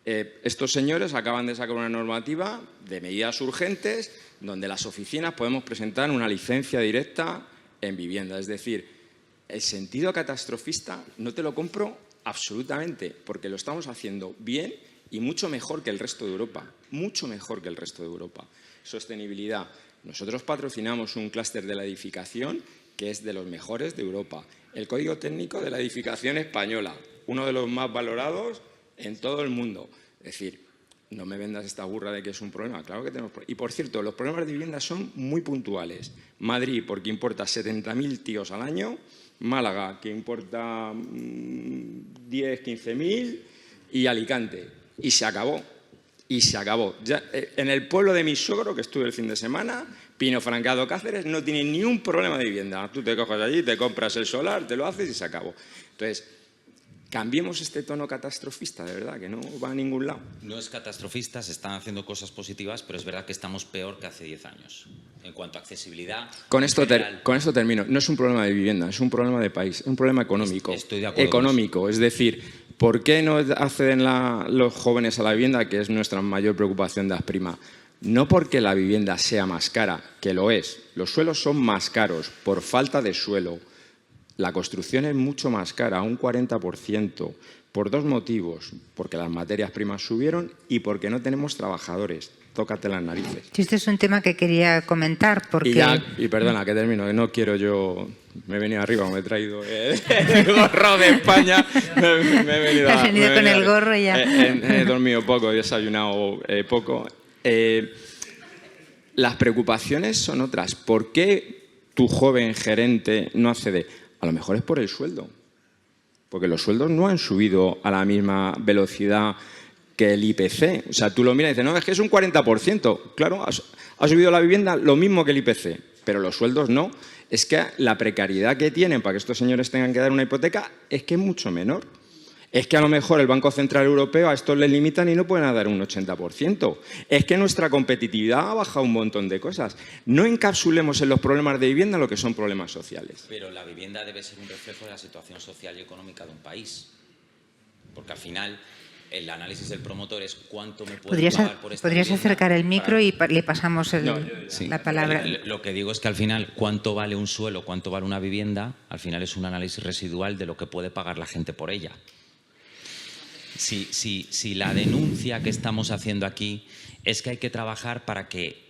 Estos señores acaban de sacar una normativa de medidas urgentes donde las oficinas podemos presentar una licencia directa en vivienda. Es decir, el sentido catastrofista no te lo compro absolutamente, porque lo estamos haciendo bien y mucho mejor que el resto de Europa. Mucho mejor que el resto de Europa. Sostenibilidad. Nosotros patrocinamos un clúster de la edificación que es de los mejores de Europa. El Código Técnico de la Edificación Española, uno de los más valorados en todo el mundo. Es decir, no me vendas esta burra de que es un problema. Claro que tenemos problemas. Y, por cierto, los problemas de vivienda son muy puntuales. Madrid, porque importa 70.000 tíos al año. Málaga, que importa 10, 15.000. Y Alicante. Y se acabó. Y se acabó. Ya, en el pueblo de mi suegro, que estuve el fin de semana, Pino Francado Cáceres, no tiene ni un problema de vivienda. Tú te coges allí, te compras el solar, te lo haces y se acabó. Entonces, cambiemos este tono catastrofista, de verdad, que no va a ningún lado. No es catastrofista, se están haciendo cosas positivas, pero es verdad que estamos peor que hace 10 años. En cuanto a accesibilidad... Con esto termino. No es un problema de vivienda, es un problema de país, es un problema económico. Estoy de acuerdo. Económico, es decir, ¿por qué no acceden los jóvenes a la vivienda, que es nuestra mayor preocupación de Asprima? No porque la vivienda sea más cara, que lo es. Los suelos son más caros por falta de suelo. La construcción es mucho más cara, un 40%, Por dos motivos, porque las materias primas subieron y porque no tenemos trabajadores. Tócate las narices. Sí, este es un tema que quería comentar porque... Y perdona, que termino, que no quiero yo... Me he venido arriba, me he traído el gorro de España. Me he venido Has venido con el gorro ya. He dormido poco, he desayunado poco. Las preocupaciones son otras. ¿Por qué tu joven gerente no accede? A lo mejor es por el sueldo. Porque los sueldos no han subido a la misma velocidad que el IPC. O sea, tú lo miras y dices, no, es que es un 40%. Claro, ha subido la vivienda lo mismo que el IPC, pero los sueldos no. Es que la precariedad que tienen para que estos señores tengan que dar una hipoteca es que es mucho menor. Es que a lo mejor el Banco Central Europeo a estos les limitan y no pueden dar un 80%. Es que nuestra competitividad ha bajado un montón de cosas. No encapsulemos en los problemas de vivienda lo que son problemas sociales. Pero la vivienda debe ser un reflejo de la situación social y económica de un país. Porque al final el análisis del promotor es cuánto me puedo pagar por esta ¿Podrías vivienda acercar el micro y le pasamos Sí. la palabra? Lo que digo es que al final cuánto vale un suelo, cuánto vale una vivienda, al final es un análisis residual de lo que puede pagar la gente por ella. Si la denuncia que estamos haciendo aquí es que hay que trabajar para que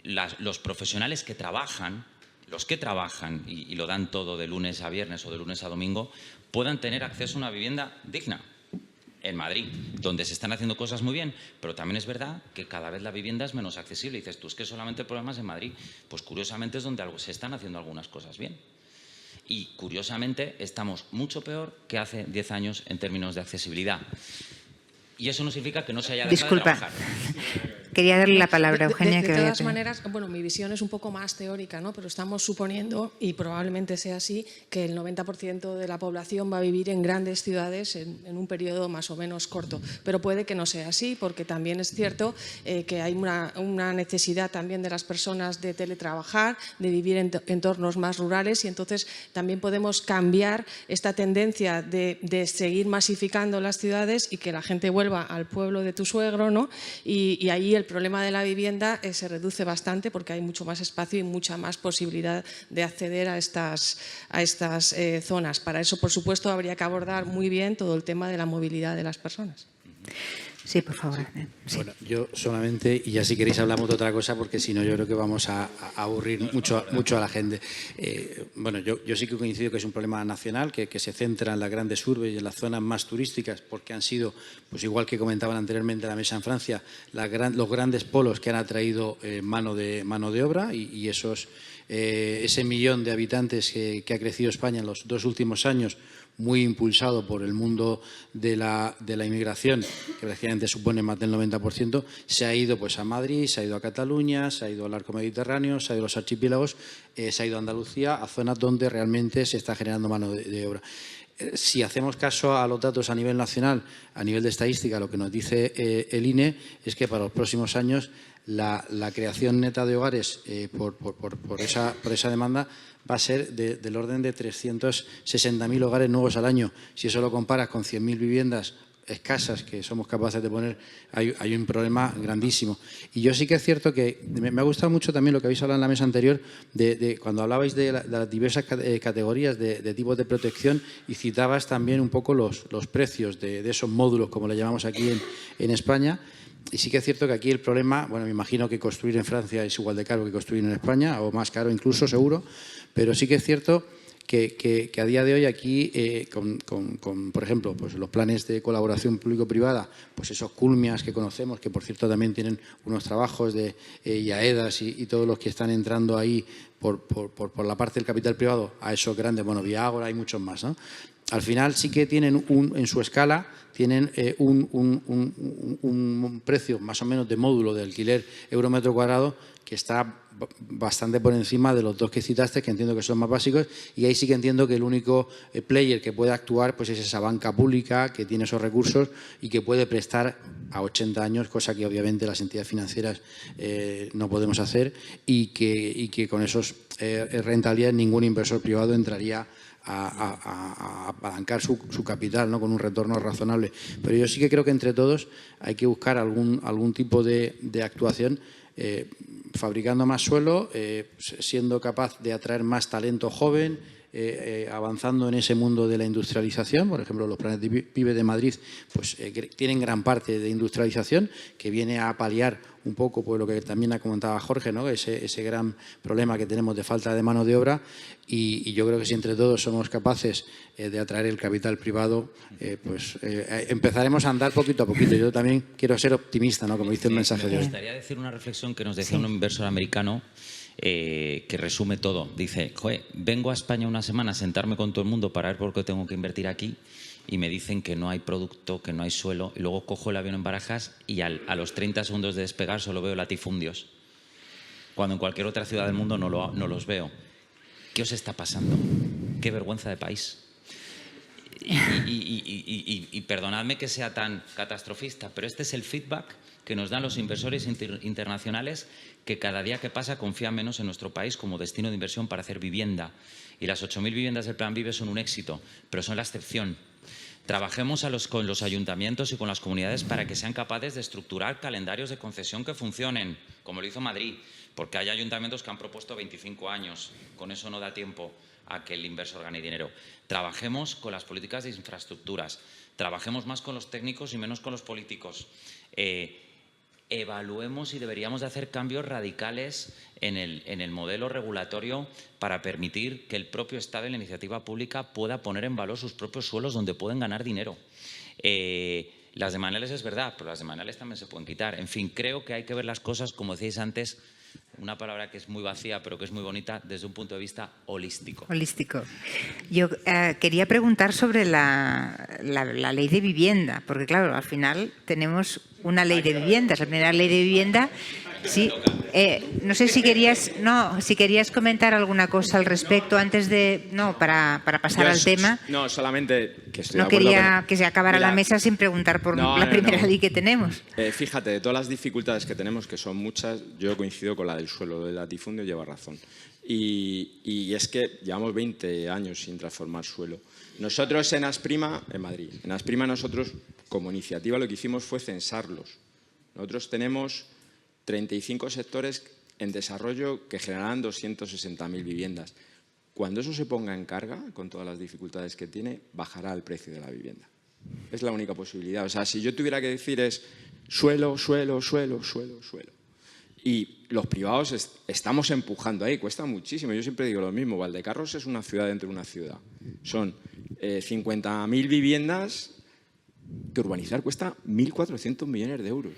los profesionales que trabajan, los que trabajan y lo dan todo de lunes a viernes o de lunes a domingo, puedan tener acceso a una vivienda digna. En Madrid, donde se están haciendo cosas muy bien, pero también es verdad que cada vez la vivienda es menos accesible. Y dices tú, es que solamente el problema es en Madrid. Pues curiosamente es donde se están haciendo algunas cosas bien. Y curiosamente estamos mucho peor que hace 10 años en términos de accesibilidad. Y eso no significa que no se haya dejado de trabajar. Quería darle la palabra a Eugenia. De todas maneras, bueno, mi visión es un poco más teórica, ¿no? Pero estamos suponiendo, y probablemente sea así, que el 90% de la población va a vivir en grandes ciudades en un periodo más o menos corto. Pero puede que no sea así, porque también es cierto que hay una necesidad también de las personas de teletrabajar, de vivir en entornos más rurales, y entonces también podemos cambiar esta tendencia de seguir masificando las ciudades y que la gente vuelva al pueblo de tu suegro, ¿no? Y ahí el problema de la vivienda se reduce bastante porque hay mucho más espacio y mucha más posibilidad de acceder a estas zonas. Para eso, por supuesto, habría que abordar muy bien todo el tema de la movilidad de las personas. Sí, por favor. Sí. Bueno, yo solamente, y ya si queréis hablamos de otra cosa, porque si no yo creo que vamos a aburrir mucho a la gente. Bueno, yo sí que coincido que es un problema nacional, que se centra en las grandes urbes y en las zonas más turísticas, porque han sido, pues igual que comentaban anteriormente la mesa en Francia, los grandes polos que han atraído mano de obra y ese millón de habitantes que ha crecido España en los 2 últimos años, muy impulsado por el mundo de la inmigración, que prácticamente supone más del 90%, se ha ido pues a Madrid, se ha ido a Cataluña, se ha ido al arco mediterráneo, se ha ido a los archipiélagos, se ha ido a Andalucía, a zonas donde realmente se está generando mano de obra. Si hacemos caso a los datos a nivel nacional, a nivel de estadística, lo que nos dice el INE es que para los próximos años la creación neta de hogares por esa demanda va a ser del orden de 360.000 hogares nuevos al año. Si eso lo comparas con 100.000 viviendas escasas que somos capaces de poner, hay un problema grandísimo. Y yo sí que es cierto que me ha gustado mucho también lo que habéis hablado en la mesa anterior, de cuando hablabais de las diversas categorías de tipos de protección, y citabas también un poco los precios de esos módulos, como le llamamos aquí en España. Y sí que es cierto que aquí el problema, bueno, me imagino que construir en Francia es igual de caro que construir en España, o más caro incluso, seguro, pero sí que es cierto que a día de hoy aquí, por ejemplo, pues los planes de colaboración público-privada, pues esos Culmias que conocemos, que por cierto también tienen unos trabajos de IAEDAS y todos los que están entrando ahí por la parte del capital privado a esos grandes, bueno, Viagora, hay muchos más, ¿no? Al final sí que tienen en su escala, tienen un precio más o menos de módulo de alquiler euro-metro cuadrado que está bastante por encima de los dos que citaste, que entiendo que son más básicos, y ahí sí que entiendo que el único player que puede actuar pues es esa banca pública que tiene esos recursos y que puede prestar a 80 años, cosa que obviamente las entidades financieras no podemos hacer, y que con esos rentabilidades ningún inversor privado entraría a apalancar su capital, ¿no?, con un retorno razonable. Pero yo sí que creo que entre todos hay que buscar algún tipo de actuación, fabricando más suelo, siendo capaz de atraer más talento joven, avanzando en ese mundo de la industrialización. Por ejemplo, los planes de PIB de Madrid pues, tienen gran parte de industrialización que viene a paliar un poco pues, lo que también ha comentado Jorge, ¿no? ese gran problema que tenemos de falta de mano de obra y yo creo que si entre todos somos capaces de atraer el capital privado, empezaremos a andar poquito a poquito. Yo también quiero ser optimista, ¿no? Como dice el mensaje de hoy. Me gustaría decir una reflexión que nos decía un inversor americano que resume todo. Dice, joder, vengo a España una semana a sentarme con todo el mundo para ver por qué tengo que invertir aquí y me dicen que no hay producto, que no hay suelo y luego cojo el avión en Barajas y a los 30 segundos de despegar solo veo latifundios, cuando en cualquier otra ciudad del mundo no los veo. ¿Qué os está pasando? ¡Qué vergüenza de país! Y perdonadme que sea tan catastrofista, pero este es el feedback que nos dan los inversores internacionales que cada día que pasa confían menos en nuestro país como destino de inversión para hacer vivienda. Y las 8.000 viviendas del Plan Vive son un éxito, pero son la excepción. Trabajemos con los ayuntamientos y con las comunidades para que sean capaces de estructurar calendarios de concesión que funcionen, como lo hizo Madrid, porque hay ayuntamientos que han propuesto 25 años. Con eso no da tiempo a que el inversor gane dinero. Trabajemos con las políticas de infraestructuras, trabajemos más con los técnicos y menos con los políticos. Evaluemos si deberíamos de hacer cambios radicales en el modelo regulatorio para permitir que el propio Estado y la iniciativa pública pueda poner en valor sus propios suelos donde pueden ganar dinero. Las de Manales es verdad, pero las de Manales también se pueden quitar. En fin, creo que hay que ver las cosas, como decíais antes, una palabra que es muy vacía, pero que es muy bonita, desde un punto de vista holístico. Holístico. Yo quería preguntar sobre la ley de vivienda, porque claro, al final tenemos una ley de vivienda, es la primera ley de vivienda. Sí, no sé si querías comentar alguna cosa al respecto antes de para pasar al tema. No, solamente que estoy no de acuerdo quería que se acabara la mesa sin preguntar por la primera ley que tenemos. Fíjate, de todas las dificultades que tenemos, que son muchas, yo coincido con la del suelo, del latifundio lleva razón. Y es que llevamos 20 años sin transformar suelo. Nosotros en Asprima, en Madrid, nosotros como iniciativa lo que hicimos fue censarlos. Nosotros tenemos 35 sectores en desarrollo que generarán 260.000 viviendas. Cuando eso se ponga en carga, con todas las dificultades que tiene, bajará el precio de la vivienda. Es la única posibilidad. O sea, si yo tuviera que decir es suelo, suelo, suelo, suelo, suelo. Y los privados estamos empujando ahí, cuesta muchísimo. Yo siempre digo lo mismo, Valdecarros es una ciudad dentro de una ciudad. Son 50.000 viviendas que urbanizar cuesta 1.400 millones de euros.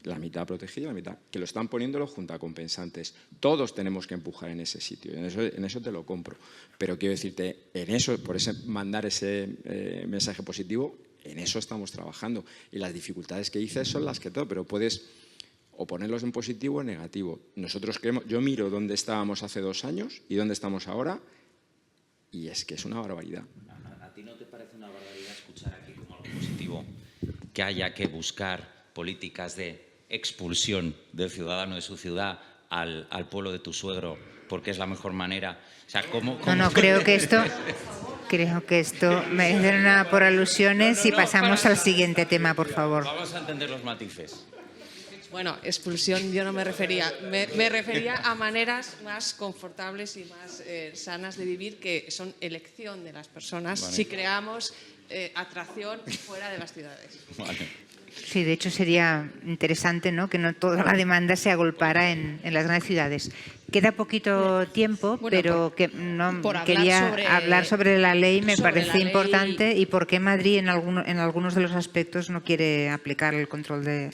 La mitad protegida, la mitad, que lo están poniendo los juntacompensantes. Todos tenemos que empujar en ese sitio, en eso te lo compro. Pero quiero decirte, en eso, mandar ese mensaje positivo, en eso estamos trabajando. Y las dificultades que dices son las que todo, pero puedes o ponerlos en positivo o en negativo. Nosotros creemos, yo miro dónde estábamos hace 2 años y dónde estamos ahora, y es que es una barbaridad. ¿A ti no te parece una barbaridad escuchar aquí como algo positivo que haya que buscar políticas de expulsión del ciudadano de su ciudad al pueblo de tu suegro, porque es la mejor manera? O sea, ¿cómo? No, creo que esto merece una por alusiones y pasamos al siguiente tema, por favor. Vamos a entender los matices. Bueno, expulsión yo no me refería. Me refería a maneras más confortables y más sanas de vivir, que son elección de las personas, vale, si creamos atracción fuera de las ciudades. Vale. Sí, de hecho sería interesante, ¿no?, que no toda la demanda se agolpara en las grandes ciudades. Queda poquito tiempo, pero quería hablar sobre la ley, me parece importante, y por qué Madrid en algunos de los aspectos no quiere aplicar el control de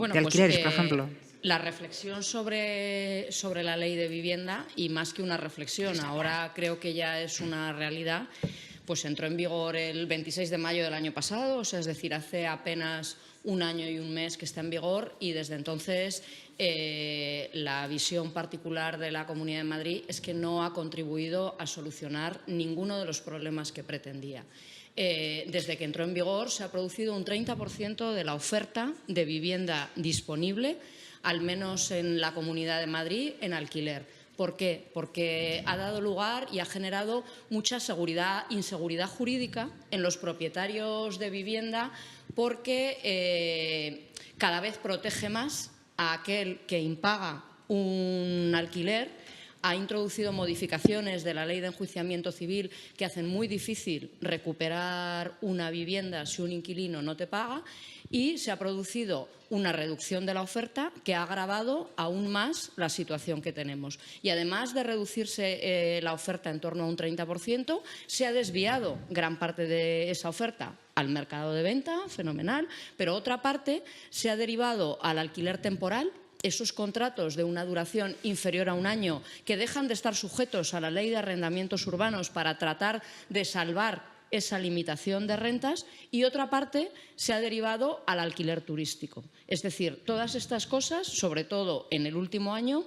alquileres, por ejemplo. La reflexión sobre la ley de vivienda, y más que una reflexión, ahora creo que ya es una realidad, pues entró en vigor el 26 de mayo del año pasado, o sea, es decir, hace apenas 1 año y 1 mes que está en vigor, y desde entonces la visión particular de la Comunidad de Madrid es que no ha contribuido a solucionar ninguno de los problemas que pretendía. Desde que entró en vigor se ha producido un 30% de la oferta de vivienda disponible, al menos en la Comunidad de Madrid, en alquiler. ¿Por qué? Porque ha dado lugar y ha generado mucha inseguridad jurídica en los propietarios de vivienda, porque cada vez protege más a aquel que impaga un alquiler ha introducido modificaciones de la Ley de Enjuiciamiento Civil que hacen muy difícil recuperar una vivienda si un inquilino no te paga, y se ha producido una reducción de la oferta que ha agravado aún más la situación que tenemos. Y además de reducirse la oferta en torno a un 30%, se ha desviado gran parte de esa oferta al mercado de venta, fenomenal, pero otra parte se ha derivado al alquiler temporal, esos contratos de una duración inferior a un año que dejan de estar sujetos a la Ley de Arrendamientos Urbanos para tratar de salvar esa limitación de rentas, y otra parte se ha derivado al alquiler turístico. Es decir, todas estas cosas, sobre todo en el último año,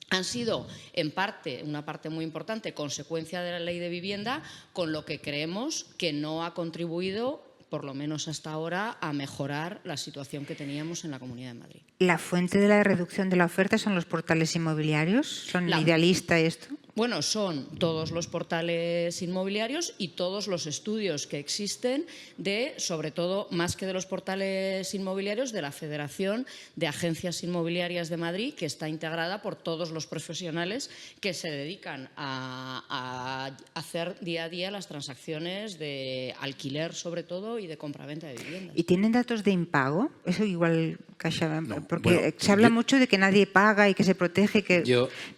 han sido en parte, una parte muy importante, consecuencia de la Ley de Vivienda, con lo que creemos que no ha contribuido, por lo menos hasta ahora, a mejorar la situación que teníamos en la Comunidad de Madrid. ¿La fuente de la reducción de la oferta son los portales inmobiliarios? ¿Son Idealista esto? Bueno, son todos los portales inmobiliarios y todos los estudios que existen de, sobre todo, más que de los portales inmobiliarios, de la Federación de Agencias Inmobiliarias de Madrid, que está integrada por todos los profesionales que se dedican a hacer día a día las transacciones de alquiler, sobre todo, y de compraventa de viviendas. ¿Y tienen datos de impago? Eso igual, CaixaBank, No, porque bueno, se habla mucho de que nadie paga y que se protege,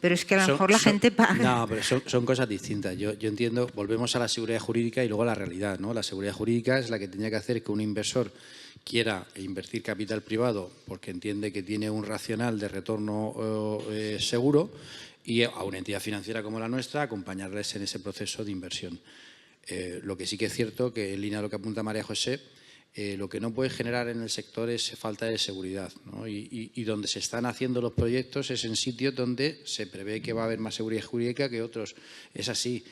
pero es que a lo mejor la gente paga. No, pero son cosas distintas. Yo entiendo, volvemos a la seguridad jurídica y luego a la realidad, ¿no? La seguridad jurídica es la que tendría que hacer que un inversor quiera invertir capital privado porque entiende que tiene un racional de retorno seguro, y a una entidad financiera como la nuestra acompañarles en ese proceso de inversión. Lo que sí que es cierto, que en línea de lo que apunta María José, lo que no puede generar en el sector es falta de seguridad, ¿no? Y donde se están haciendo los proyectos es en sitios donde se prevé que va a haber más seguridad jurídica que otros. Es así.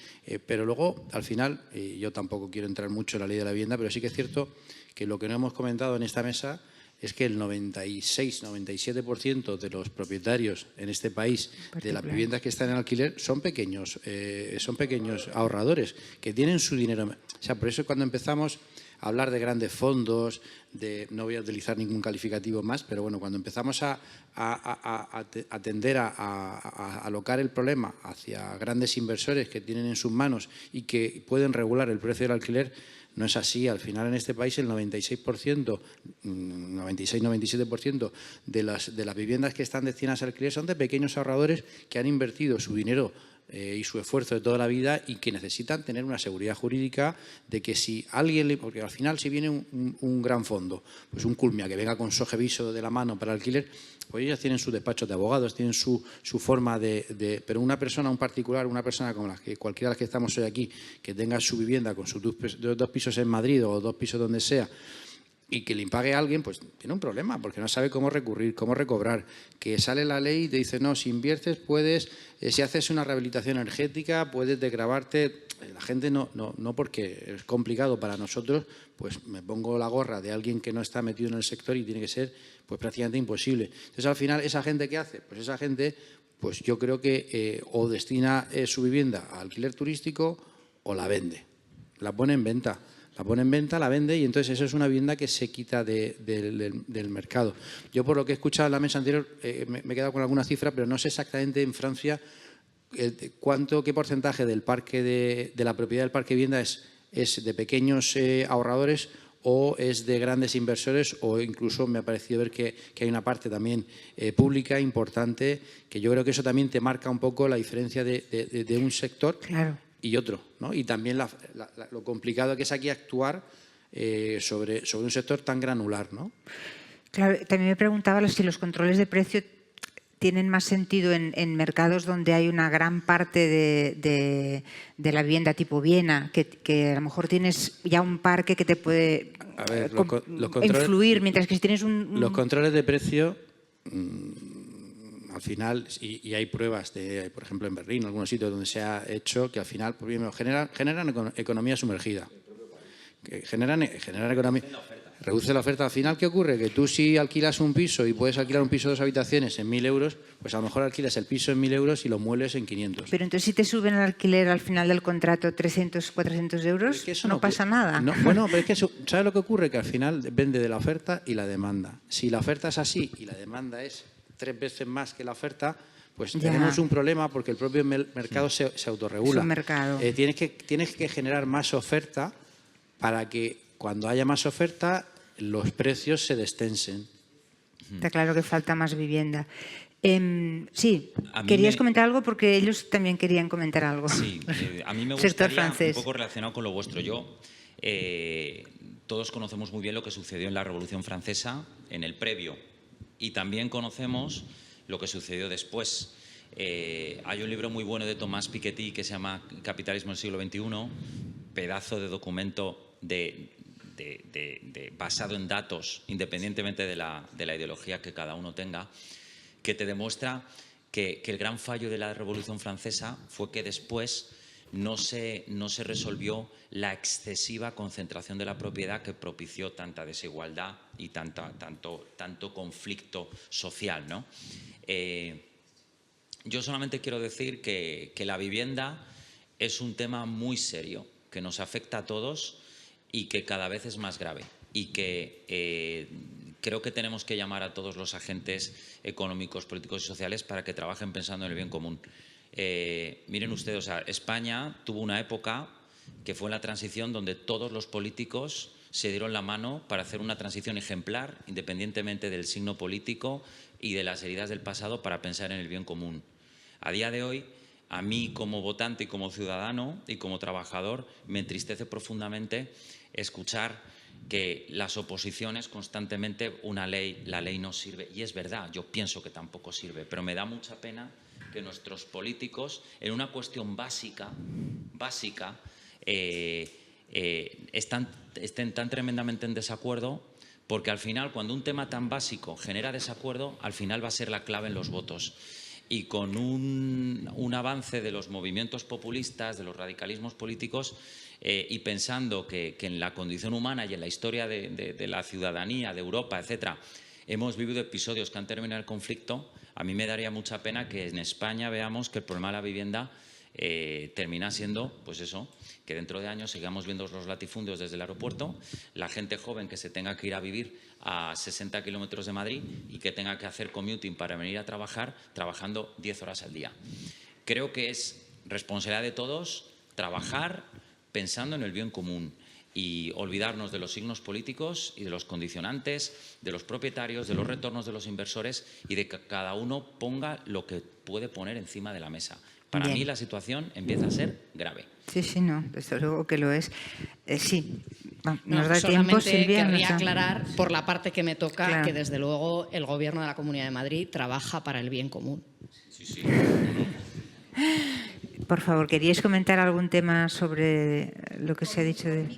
Pero luego, al final, yo tampoco quiero entrar mucho en la ley de la vivienda, pero sí que es cierto que lo que no hemos comentado en esta mesa es que el 96-97% de los propietarios en este país de las viviendas que están en alquiler son pequeños ahorradores que tienen su dinero. O sea, por eso cuando empezamos hablar de grandes fondos, no voy a utilizar ningún calificativo más, pero bueno, cuando empezamos a tender a alocar el problema hacia grandes inversores que tienen en sus manos y que pueden regular el precio del alquiler, no es así. Al final en este país el 96%, 96-97% de las viviendas que están destinadas al alquiler son de pequeños ahorradores que han invertido su dinero y su esfuerzo de toda la vida y que necesitan tener una seguridad jurídica de que si alguien, porque al final si viene un gran fondo, pues un Culmia que venga con sojeviso de la mano para alquiler, pues ellos tienen su despacho de abogados, tienen su forma pero una persona, un particular, una persona como cualquiera de las que estamos hoy aquí, que tenga su vivienda con sus dos pisos en Madrid o 2 pisos donde sea, y que le impague a alguien, pues tiene un problema, porque no sabe cómo recurrir, cómo recobrar. Que sale la ley y te dice, no, si inviertes puedes, si haces una rehabilitación energética, puedes desgravarte. La gente no, porque es complicado para nosotros, pues me pongo la gorra de alguien que no está metido en el sector y tiene que ser pues prácticamente imposible. Entonces, al final, ¿esa gente qué hace? Pues esa gente, pues yo creo que o destina su vivienda a alquiler turístico o la vende, la pone en venta. La pone en venta, la vende, y entonces eso es una vivienda que se quita del mercado. Yo, por lo que he escuchado en la mesa anterior, me he quedado con alguna cifra, pero no sé exactamente en Francia qué porcentaje del parque de la propiedad del parque de vivienda es de pequeños ahorradores o es de grandes inversores, o incluso me ha parecido ver que hay una parte también pública importante, que yo creo que eso también te marca un poco la diferencia de un sector. Claro. Y otro, ¿no? Y también lo complicado que es aquí actuar sobre un sector tan granular, ¿no? Claro, también me preguntaba si los controles de precio tienen más sentido en mercados donde hay una gran parte de la vivienda tipo Viena, que a lo mejor tienes ya un parque que te puede influir, mientras que si tienes Los controles de precio... al final, y hay pruebas, por ejemplo en Berlín, en algunos sitios donde se ha hecho, que al final pues, primero, generan economía sumergida. Generan economía. Reduce la oferta. Al final, ¿qué ocurre? Que tú si alquilas un piso y puedes alquilar un piso de 2 habitaciones en 1.000 euros, pues a lo mejor alquilas el piso en 1.000 euros y lo muebles en 500. Pero entonces si te suben el alquiler al final del contrato 300, 400 euros, es que eso no pasa nada. No, bueno, pero es que ¿sabes lo que ocurre? Que al final depende de la oferta y la demanda. Si la oferta es así y la demanda es 3 veces más que la oferta, pues Ya. tenemos un problema porque el propio mercado se autorregula. Es un mercado. Tienes que generar más oferta para que cuando haya más oferta los precios se destensen. Está claro que falta más vivienda. Sí, A mí querías me- comentar algo porque ellos también querían comentar algo. Sí, a mí me Sector gustaría, francés. un poco relacionado con lo vuestro. Todos conocemos muy bien lo que sucedió en la Revolución Francesa, en el previo, y también conocemos lo que sucedió después. Hay un libro muy bueno de Thomas Piketty que se llama Capitalismo del siglo XXI, pedazo de documento basado en datos, independientemente de la ideología que cada uno tenga, que te demuestra que el gran fallo de la Revolución Francesa fue que después no se resolvió la excesiva concentración de la propiedad que propició tanta desigualdad y tanto conflicto social, ¿no? Yo solamente quiero decir que la vivienda es un tema muy serio, que nos afecta a todos y que cada vez es más grave. Y que creo que tenemos que llamar a todos los agentes económicos, políticos y sociales para que trabajen pensando en el bien común. Miren ustedes, o sea, España tuvo una época que fue en la transición donde todos los políticos se dieron la mano para hacer una transición ejemplar, independientemente del signo político y de las heridas del pasado, para pensar en el bien común. A día de hoy, a mí como votante y como ciudadano y como trabajador, me entristece profundamente escuchar que las oposiciones constantemente, la ley no sirve. Y es verdad, yo pienso que tampoco sirve, pero me da mucha pena que nuestros políticos, en una cuestión básica, estén tan tremendamente en desacuerdo, porque al final, cuando un tema tan básico genera desacuerdo, al final va a ser la clave en los votos. Y con un avance de los movimientos populistas, de los radicalismos políticos, y pensando que en la condición humana y en la historia de la ciudadanía, de Europa, etcétera, hemos vivido episodios que han terminado el conflicto, a mí me daría mucha pena que en España veamos que el problema de la vivienda termina siendo, pues eso, que dentro de años sigamos viendo los latifundios desde el aeropuerto, la gente joven que se tenga que ir a vivir a 60 kilómetros de Madrid y que tenga que hacer commuting para venir a trabajar, trabajando 10 horas al día. Creo que es responsabilidad de todos trabajar pensando en el bien común y olvidarnos de los signos políticos y de los condicionantes, de los propietarios, de los retornos de los inversores y de que cada uno ponga lo que puede poner encima de la mesa. Para Bien. mí la situación empieza a ser grave. Sí, sí, no, desde luego que lo es. Sí, nos No, da tiempo, solamente Silvia. querría aclarar, por la parte que me toca, Claro. que desde luego el Gobierno de la Comunidad de Madrid trabaja para el bien común. Sí, sí. Por favor, ¿queríais comentar algún tema sobre lo que se ha dicho de...?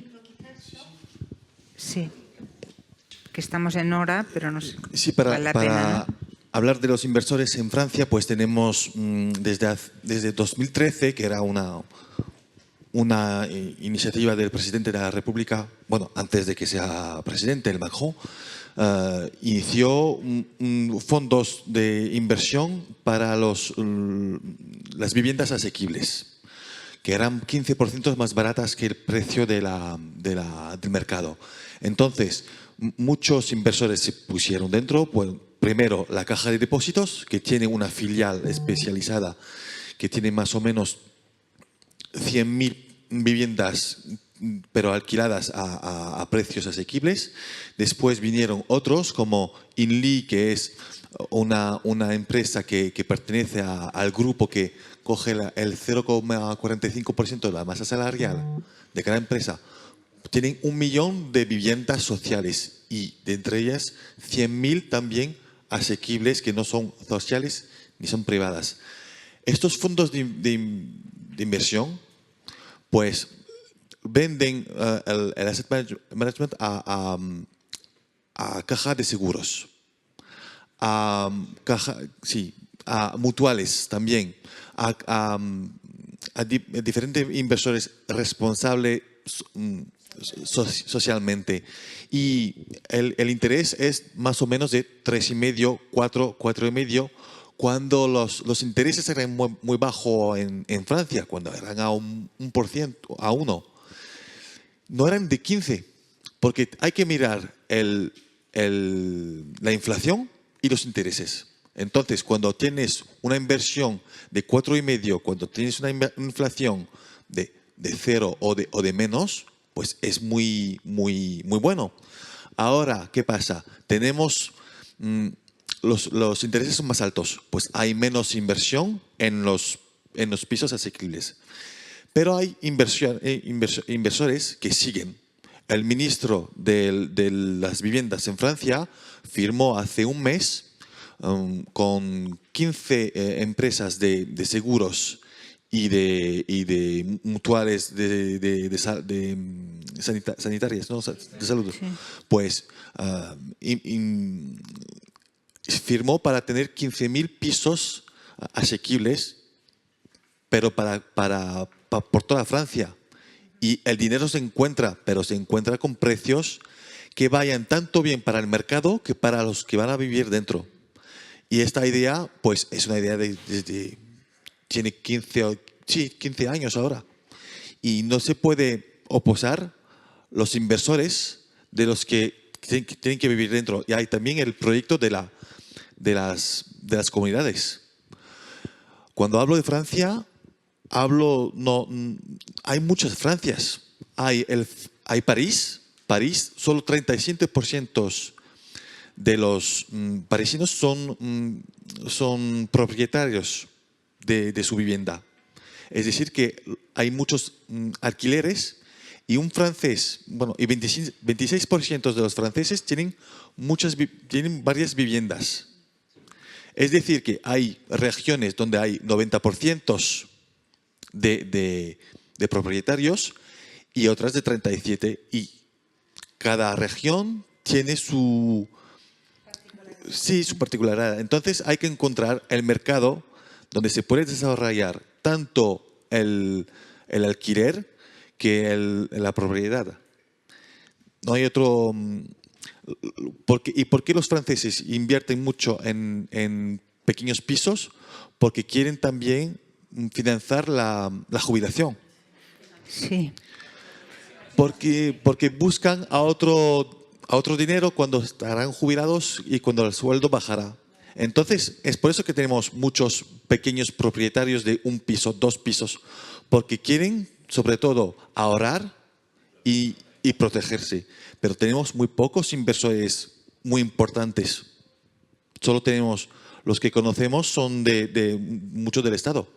Sí, que estamos en hora, pero no sé. Sí, vale la pena, para ¿no? hablar de los inversores en Francia, pues tenemos desde 2013, que era una iniciativa del presidente de la República, bueno, antes de que sea presidente, el Macron, inició fondos de inversión para las viviendas asequibles, que eran 15% más baratas que el precio del mercado. Entonces, muchos inversores se pusieron dentro. Pues, primero, la Caja de Depósitos, que tiene una filial especializada que tiene más o menos 100.000 viviendas, pero alquiladas a precios asequibles. Después vinieron otros como Inli, que es una empresa que pertenece al grupo que coge el 0,45% de la masa salarial de cada empresa. Tienen 1 millón de viviendas sociales y de entre ellas 100.000 también asequibles, que no son sociales ni son privadas. Estos fondos de inversión pues venden el asset management a caja de seguros, a mutuales también, a diferentes inversores responsables socialmente. Y el interés es más o menos de 3,5, 4,5, cuando los intereses eran muy bajos en Francia, cuando eran a 1%, a 1%. No eran de 15%, porque hay que mirar la inflación y los intereses. Entonces, cuando tienes una inversión de 4,5, cuando tienes una inflación de 0 o de menos, pues es muy bueno. Ahora, ¿qué pasa? Tenemos los intereses son más altos, pues hay menos inversión en los pisos asequibles. Pero hay inversores que siguen. El ministro de las viviendas en Francia firmó hace un mes con 15 empresas de seguros y de mutuales sanitarias, ¿no? De salud. Sí. Pues firmó para tener 15.000 pisos asequibles, pero por toda Francia. Y el dinero se encuentra, pero se encuentra con precios que vayan tanto bien para el mercado que para los que van a vivir dentro. Y esta idea, pues es una idea tiene 15 años ahora. Y no se puede oposar los inversores de los que tienen que vivir dentro. Y hay también el proyecto de las comunidades. Cuando hablo de Francia, hay muchas Francias. Hay París. París, solo 37% de los parisinos son propietarios de su vivienda. Es decir, que hay muchos alquileres y un francés, y 26% de los franceses tienen varias viviendas. Es decir, que hay regiones donde hay 90% de propietarios y otras de 37%. Y cada región tiene su particularidad. Entonces hay que encontrar el mercado donde se puede desarrollar tanto el alquiler que la propiedad. No hay otro. ¿Y por qué los franceses invierten mucho en pequeños pisos? Porque quieren también financiar la jubilación. Sí. Porque buscan a otro dinero cuando estarán jubilados y cuando el sueldo bajará. Entonces, es por eso que tenemos muchos pequeños propietarios de un piso, 2 pisos, porque quieren, sobre todo, ahorrar y protegerse. Pero tenemos muy pocos inversores muy importantes. Solo tenemos, los que conocemos son muchos del Estado.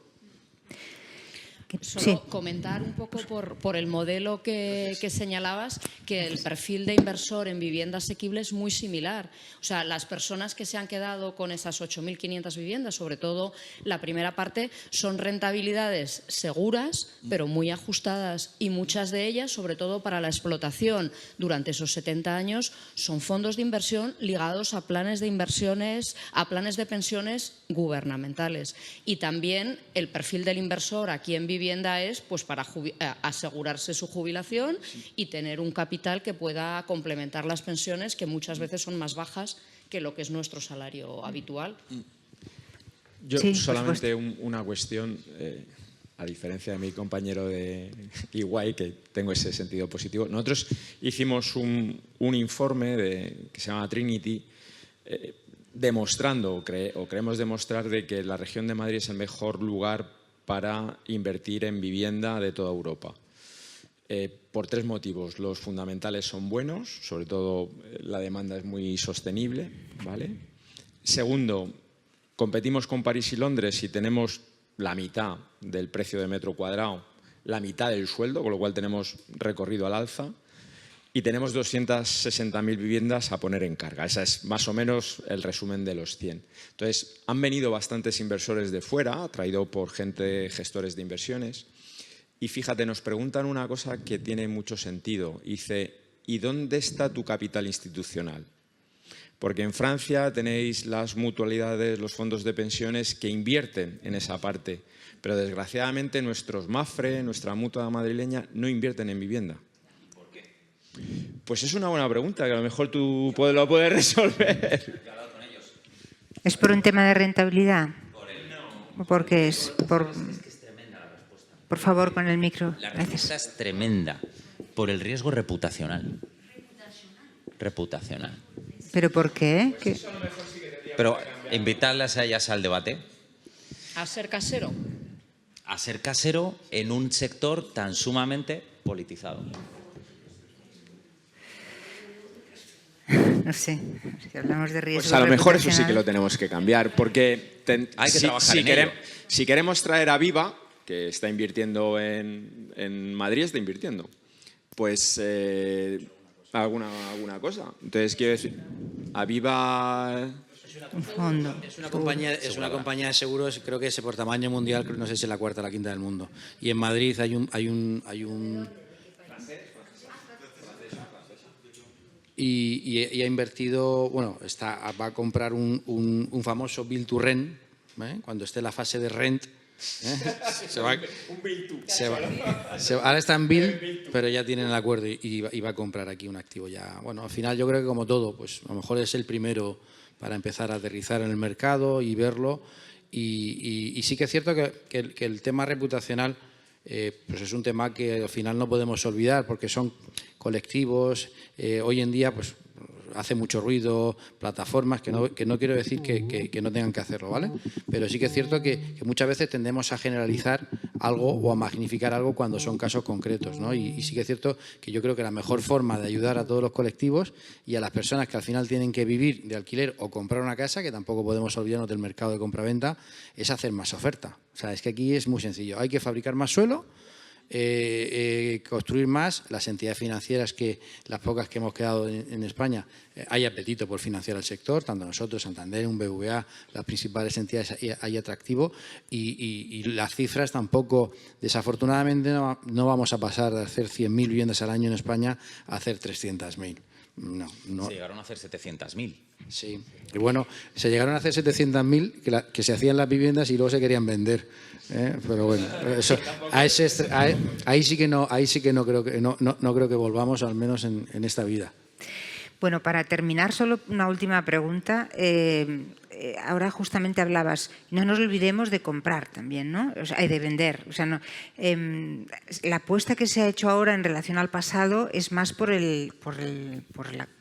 Solo comentar un poco por el modelo que señalabas, que el perfil de inversor en vivienda asequible es muy similar. O sea, las personas que se han quedado con esas 8.500 viviendas, sobre todo la primera parte, son rentabilidades seguras, pero muy ajustadas, y muchas de ellas, sobre todo para la explotación durante esos 70 años, son fondos de inversión ligados a planes de inversiones, a planes de pensiones gubernamentales. Y también el perfil del inversor aquí en vivienda es pues para asegurarse su jubilación y tener un capital que pueda complementar las pensiones, que muchas veces son más bajas que lo que es nuestro salario habitual. Yo solamente una cuestión, a diferencia de mi compañero de Iguay, que tengo ese sentido positivo. Nosotros hicimos un informe que se llama Trinity, demostrando, o creemos demostrar, de que la región de Madrid es el mejor lugar para invertir en vivienda de toda Europa. Por 3 motivos. Los fundamentales son buenos, sobre todo la demanda es muy sostenible, ¿vale? Segundo, competimos con París y Londres y tenemos la mitad del precio de metro cuadrado, la mitad del sueldo, con lo cual tenemos recorrido al alza. Y tenemos 260.000 viviendas a poner en carga. Ese es más o menos el resumen de los 100. Entonces, han venido bastantes inversores de fuera, traído por gestores de inversiones. Y fíjate, nos preguntan una cosa que tiene mucho sentido. Dice, ¿y dónde está tu capital institucional? Porque en Francia tenéis las mutualidades, los fondos de pensiones que invierten en esa parte. Pero desgraciadamente nuestros MAFRE, nuestra mutua madrileña, no invierten en vivienda. Pues es una buena pregunta, que a lo mejor tú lo puedes resolver. ¿Es por un tema de rentabilidad? ¿O por qué es? Por favor, con el micro. La respuesta es tremenda. Por el riesgo reputacional. Reputacional. ¿Pero por qué? Pero invitarlas a ellas al debate. A ser casero. A ser casero en un sector tan sumamente politizado. No sé, si hablamos de riesgo. Pues a lo mejor eso sí que lo tenemos que cambiar, porque Hay que trabajar en ello. si queremos traer a Viva, que está invirtiendo en Madrid, está invirtiendo, pues alguna cosa. Entonces, quiero decir, a Viva... Un fondo. Es una compañía de seguros, creo que es por tamaño mundial, no sé si es la cuarta o la quinta del mundo. Y en Madrid hay un y ha invertido, bueno, va a comprar un famoso Build to Rent, cuando esté en la fase de rent. Ahora está en Build, pero ya tienen el acuerdo y va a comprar aquí un activo ya. Bueno, al final yo creo que como todo, pues a lo mejor es el primero para empezar a aterrizar en el mercado y verlo. Y sí que es cierto que el tema reputacional pues es un tema que al final no podemos olvidar, porque son colectivos. Hoy en día pues hace mucho ruido, plataformas, que no quiero decir que no tengan que hacerlo, ¿vale? Pero sí que es cierto que muchas veces tendemos a generalizar algo o a magnificar algo cuando son casos concretos, ¿no? Y sí que es cierto que yo creo que la mejor forma de ayudar a todos los colectivos y a las personas que al final tienen que vivir de alquiler o comprar una casa, que tampoco podemos olvidarnos del mercado de compraventa, es hacer más oferta. O sea, es que aquí es muy sencillo. Hay que fabricar más suelo, construir más. Las entidades financieras, que las pocas que hemos quedado en España, hay apetito por financiar el sector, tanto nosotros, Santander, un BBVA, las principales entidades, hay atractivo, y las cifras tampoco, desafortunadamente, no vamos a pasar de hacer 100.000 viviendas al año en España a hacer 300.000. No. Se llegaron a hacer 700.000. Sí, y bueno, se llegaron a hacer 700.000 que se hacían las viviendas y luego se querían vender. Pero bueno, eso, ahí sí que no creo que volvamos, al menos en esta vida. Bueno, para terminar, solo una última pregunta. Ahora justamente hablabas, no nos olvidemos de comprar también, ¿no? O sea, de vender. O sea, no, la apuesta que se ha hecho ahora en relación al pasado es más por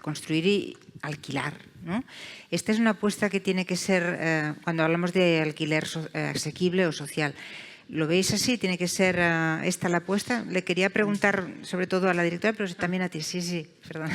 construir y alquilar, ¿no? Esta es una apuesta que tiene que ser, cuando hablamos de alquiler asequible o social. ¿Lo veis así? ¿Tiene que ser esta la apuesta? Le quería preguntar sobre todo a la directora, pero también a ti. Sí, perdón.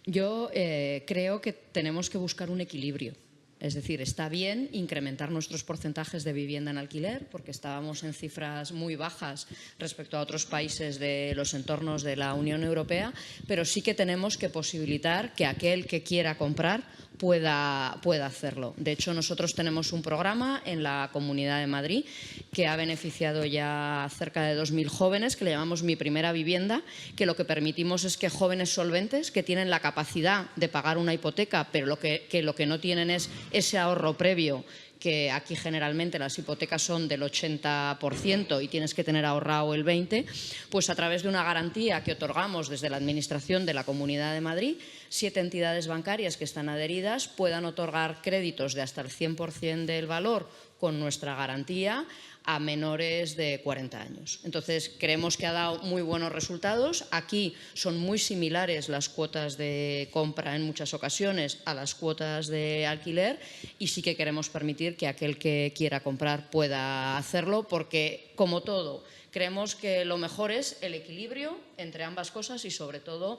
Yo creo que tenemos que buscar un equilibrio. Es decir, está bien incrementar nuestros porcentajes de vivienda en alquiler, porque estábamos en cifras muy bajas respecto a otros países de los entornos de la Unión Europea, pero sí que tenemos que posibilitar que aquel que quiera comprar pueda hacerlo. De hecho, nosotros tenemos un programa en la Comunidad de Madrid que ha beneficiado ya a cerca de 2.000 jóvenes, que le llamamos Mi Primera Vivienda, que lo que permitimos es que jóvenes solventes que tienen la capacidad de pagar una hipoteca, pero lo que no tienen es ese ahorro previo, que aquí generalmente las hipotecas son del 80% y tienes que tener ahorrado el 20%, pues a través de una garantía que otorgamos desde la Administración de la Comunidad de Madrid, 7 entidades bancarias que están adheridas puedan otorgar créditos de hasta el 100% del valor con nuestra garantía a menores de 40 años. Entonces, creemos que ha dado muy buenos resultados. Aquí son muy similares las cuotas de compra en muchas ocasiones a las cuotas de alquiler, y sí que queremos permitir que aquel que quiera comprar pueda hacerlo, porque, como todo, creemos que lo mejor es el equilibrio entre ambas cosas y, sobre todo,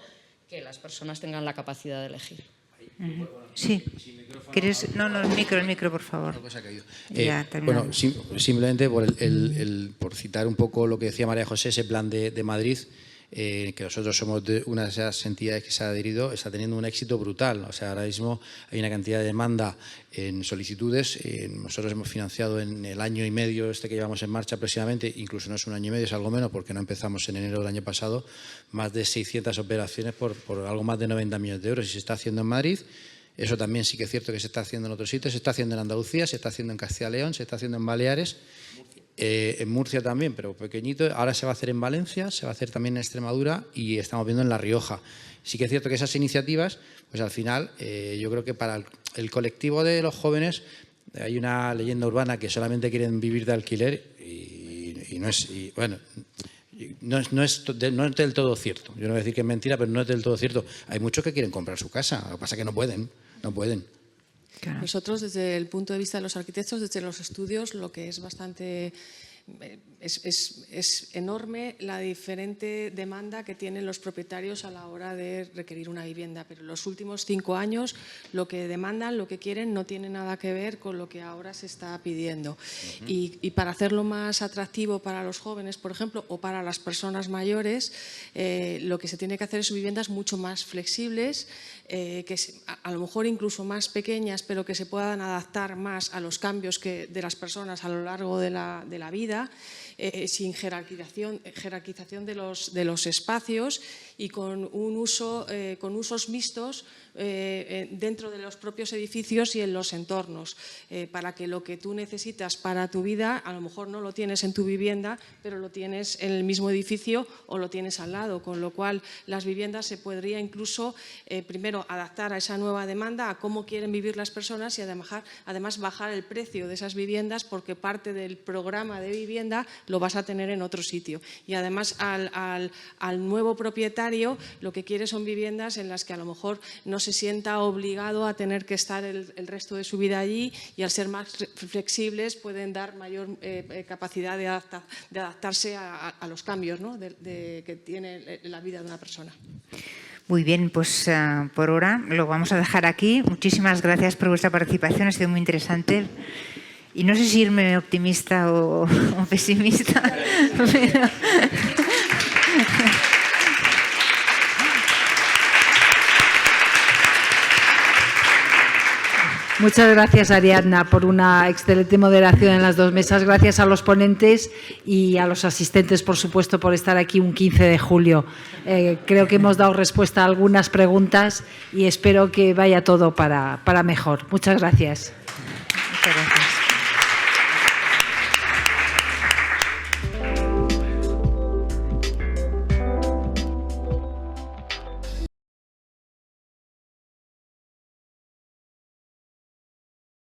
que las personas tengan la capacidad de elegir. Sí. ¿Quieres? No, el micro, por favor. Bueno, simplemente por citar un poco lo que decía María José, ese plan de Madrid, que nosotros somos una de esas entidades que se ha adherido, está teniendo un éxito brutal. O sea, ahora mismo hay una cantidad de demanda en solicitudes. Nosotros hemos financiado en el año y medio que llevamos en marcha aproximadamente, incluso no es un año y medio, es algo menos, porque no empezamos en enero del año pasado, más de 600 operaciones por algo más de 90 millones de euros, y se está haciendo en Madrid. Eso también sí que es cierto que se está haciendo en otros sitios. Se está haciendo en Andalucía, se está haciendo en Castilla y León, se está haciendo en Baleares, en Murcia también, pero pequeñito. Ahora se va a hacer en Valencia, se va a hacer también en Extremadura y estamos viendo en La Rioja. Sí que es cierto que esas iniciativas, pues al final, yo creo que para el colectivo de los jóvenes hay una leyenda urbana que solamente quieren vivir de alquiler y no es... Y bueno, no es del todo cierto. Yo no voy a decir que es mentira, pero no es del todo cierto. Hay muchos que quieren comprar su casa, lo que pasa es que no pueden. Claro. Nosotros, desde el punto de vista de los arquitectos, desde los estudios, lo que es bastante... Es enorme la diferente demanda que tienen los propietarios a la hora de requerir una vivienda, pero en los últimos 5 años lo que demandan, lo que quieren, no tiene nada que ver con lo que ahora se está pidiendo. Y para hacerlo más atractivo para los jóvenes, por ejemplo, o para las personas mayores, lo que se tiene que hacer es viviendas mucho más flexibles, a lo mejor incluso más pequeñas, pero que se puedan adaptar más a los cambios de las personas a lo largo de la vida, sin jerarquización de los espacios y con con usos mixtos dentro de los propios edificios y en los entornos, para que lo que tú necesitas para tu vida a lo mejor no lo tienes en tu vivienda, pero lo tienes en el mismo edificio o lo tienes al lado, con lo cual las viviendas se podría incluso primero adaptar a esa nueva demanda, a cómo quieren vivir las personas y además bajar el precio de esas viviendas, porque parte del programa de vivienda lo vas a tener en otro sitio. Y además al nuevo propietario lo que quiere son viviendas en las que a lo mejor no se sienta obligado a tener que estar el resto de su vida allí, y al ser más flexibles pueden dar mayor capacidad de adaptarse a los cambios, ¿no? que tiene la vida de una persona. Muy bien, pues por ahora lo vamos a dejar aquí. Muchísimas gracias por vuestra participación, ha sido muy interesante. Y no sé si irme optimista o pesimista, pero... Muchas gracias, Ariadna, por una excelente moderación en las 2 mesas. Gracias a los ponentes y a los asistentes, por supuesto, por estar aquí un 15 de julio. Creo que hemos dado respuesta a algunas preguntas y espero que vaya todo para mejor. Muchas gracias. Muchas gracias.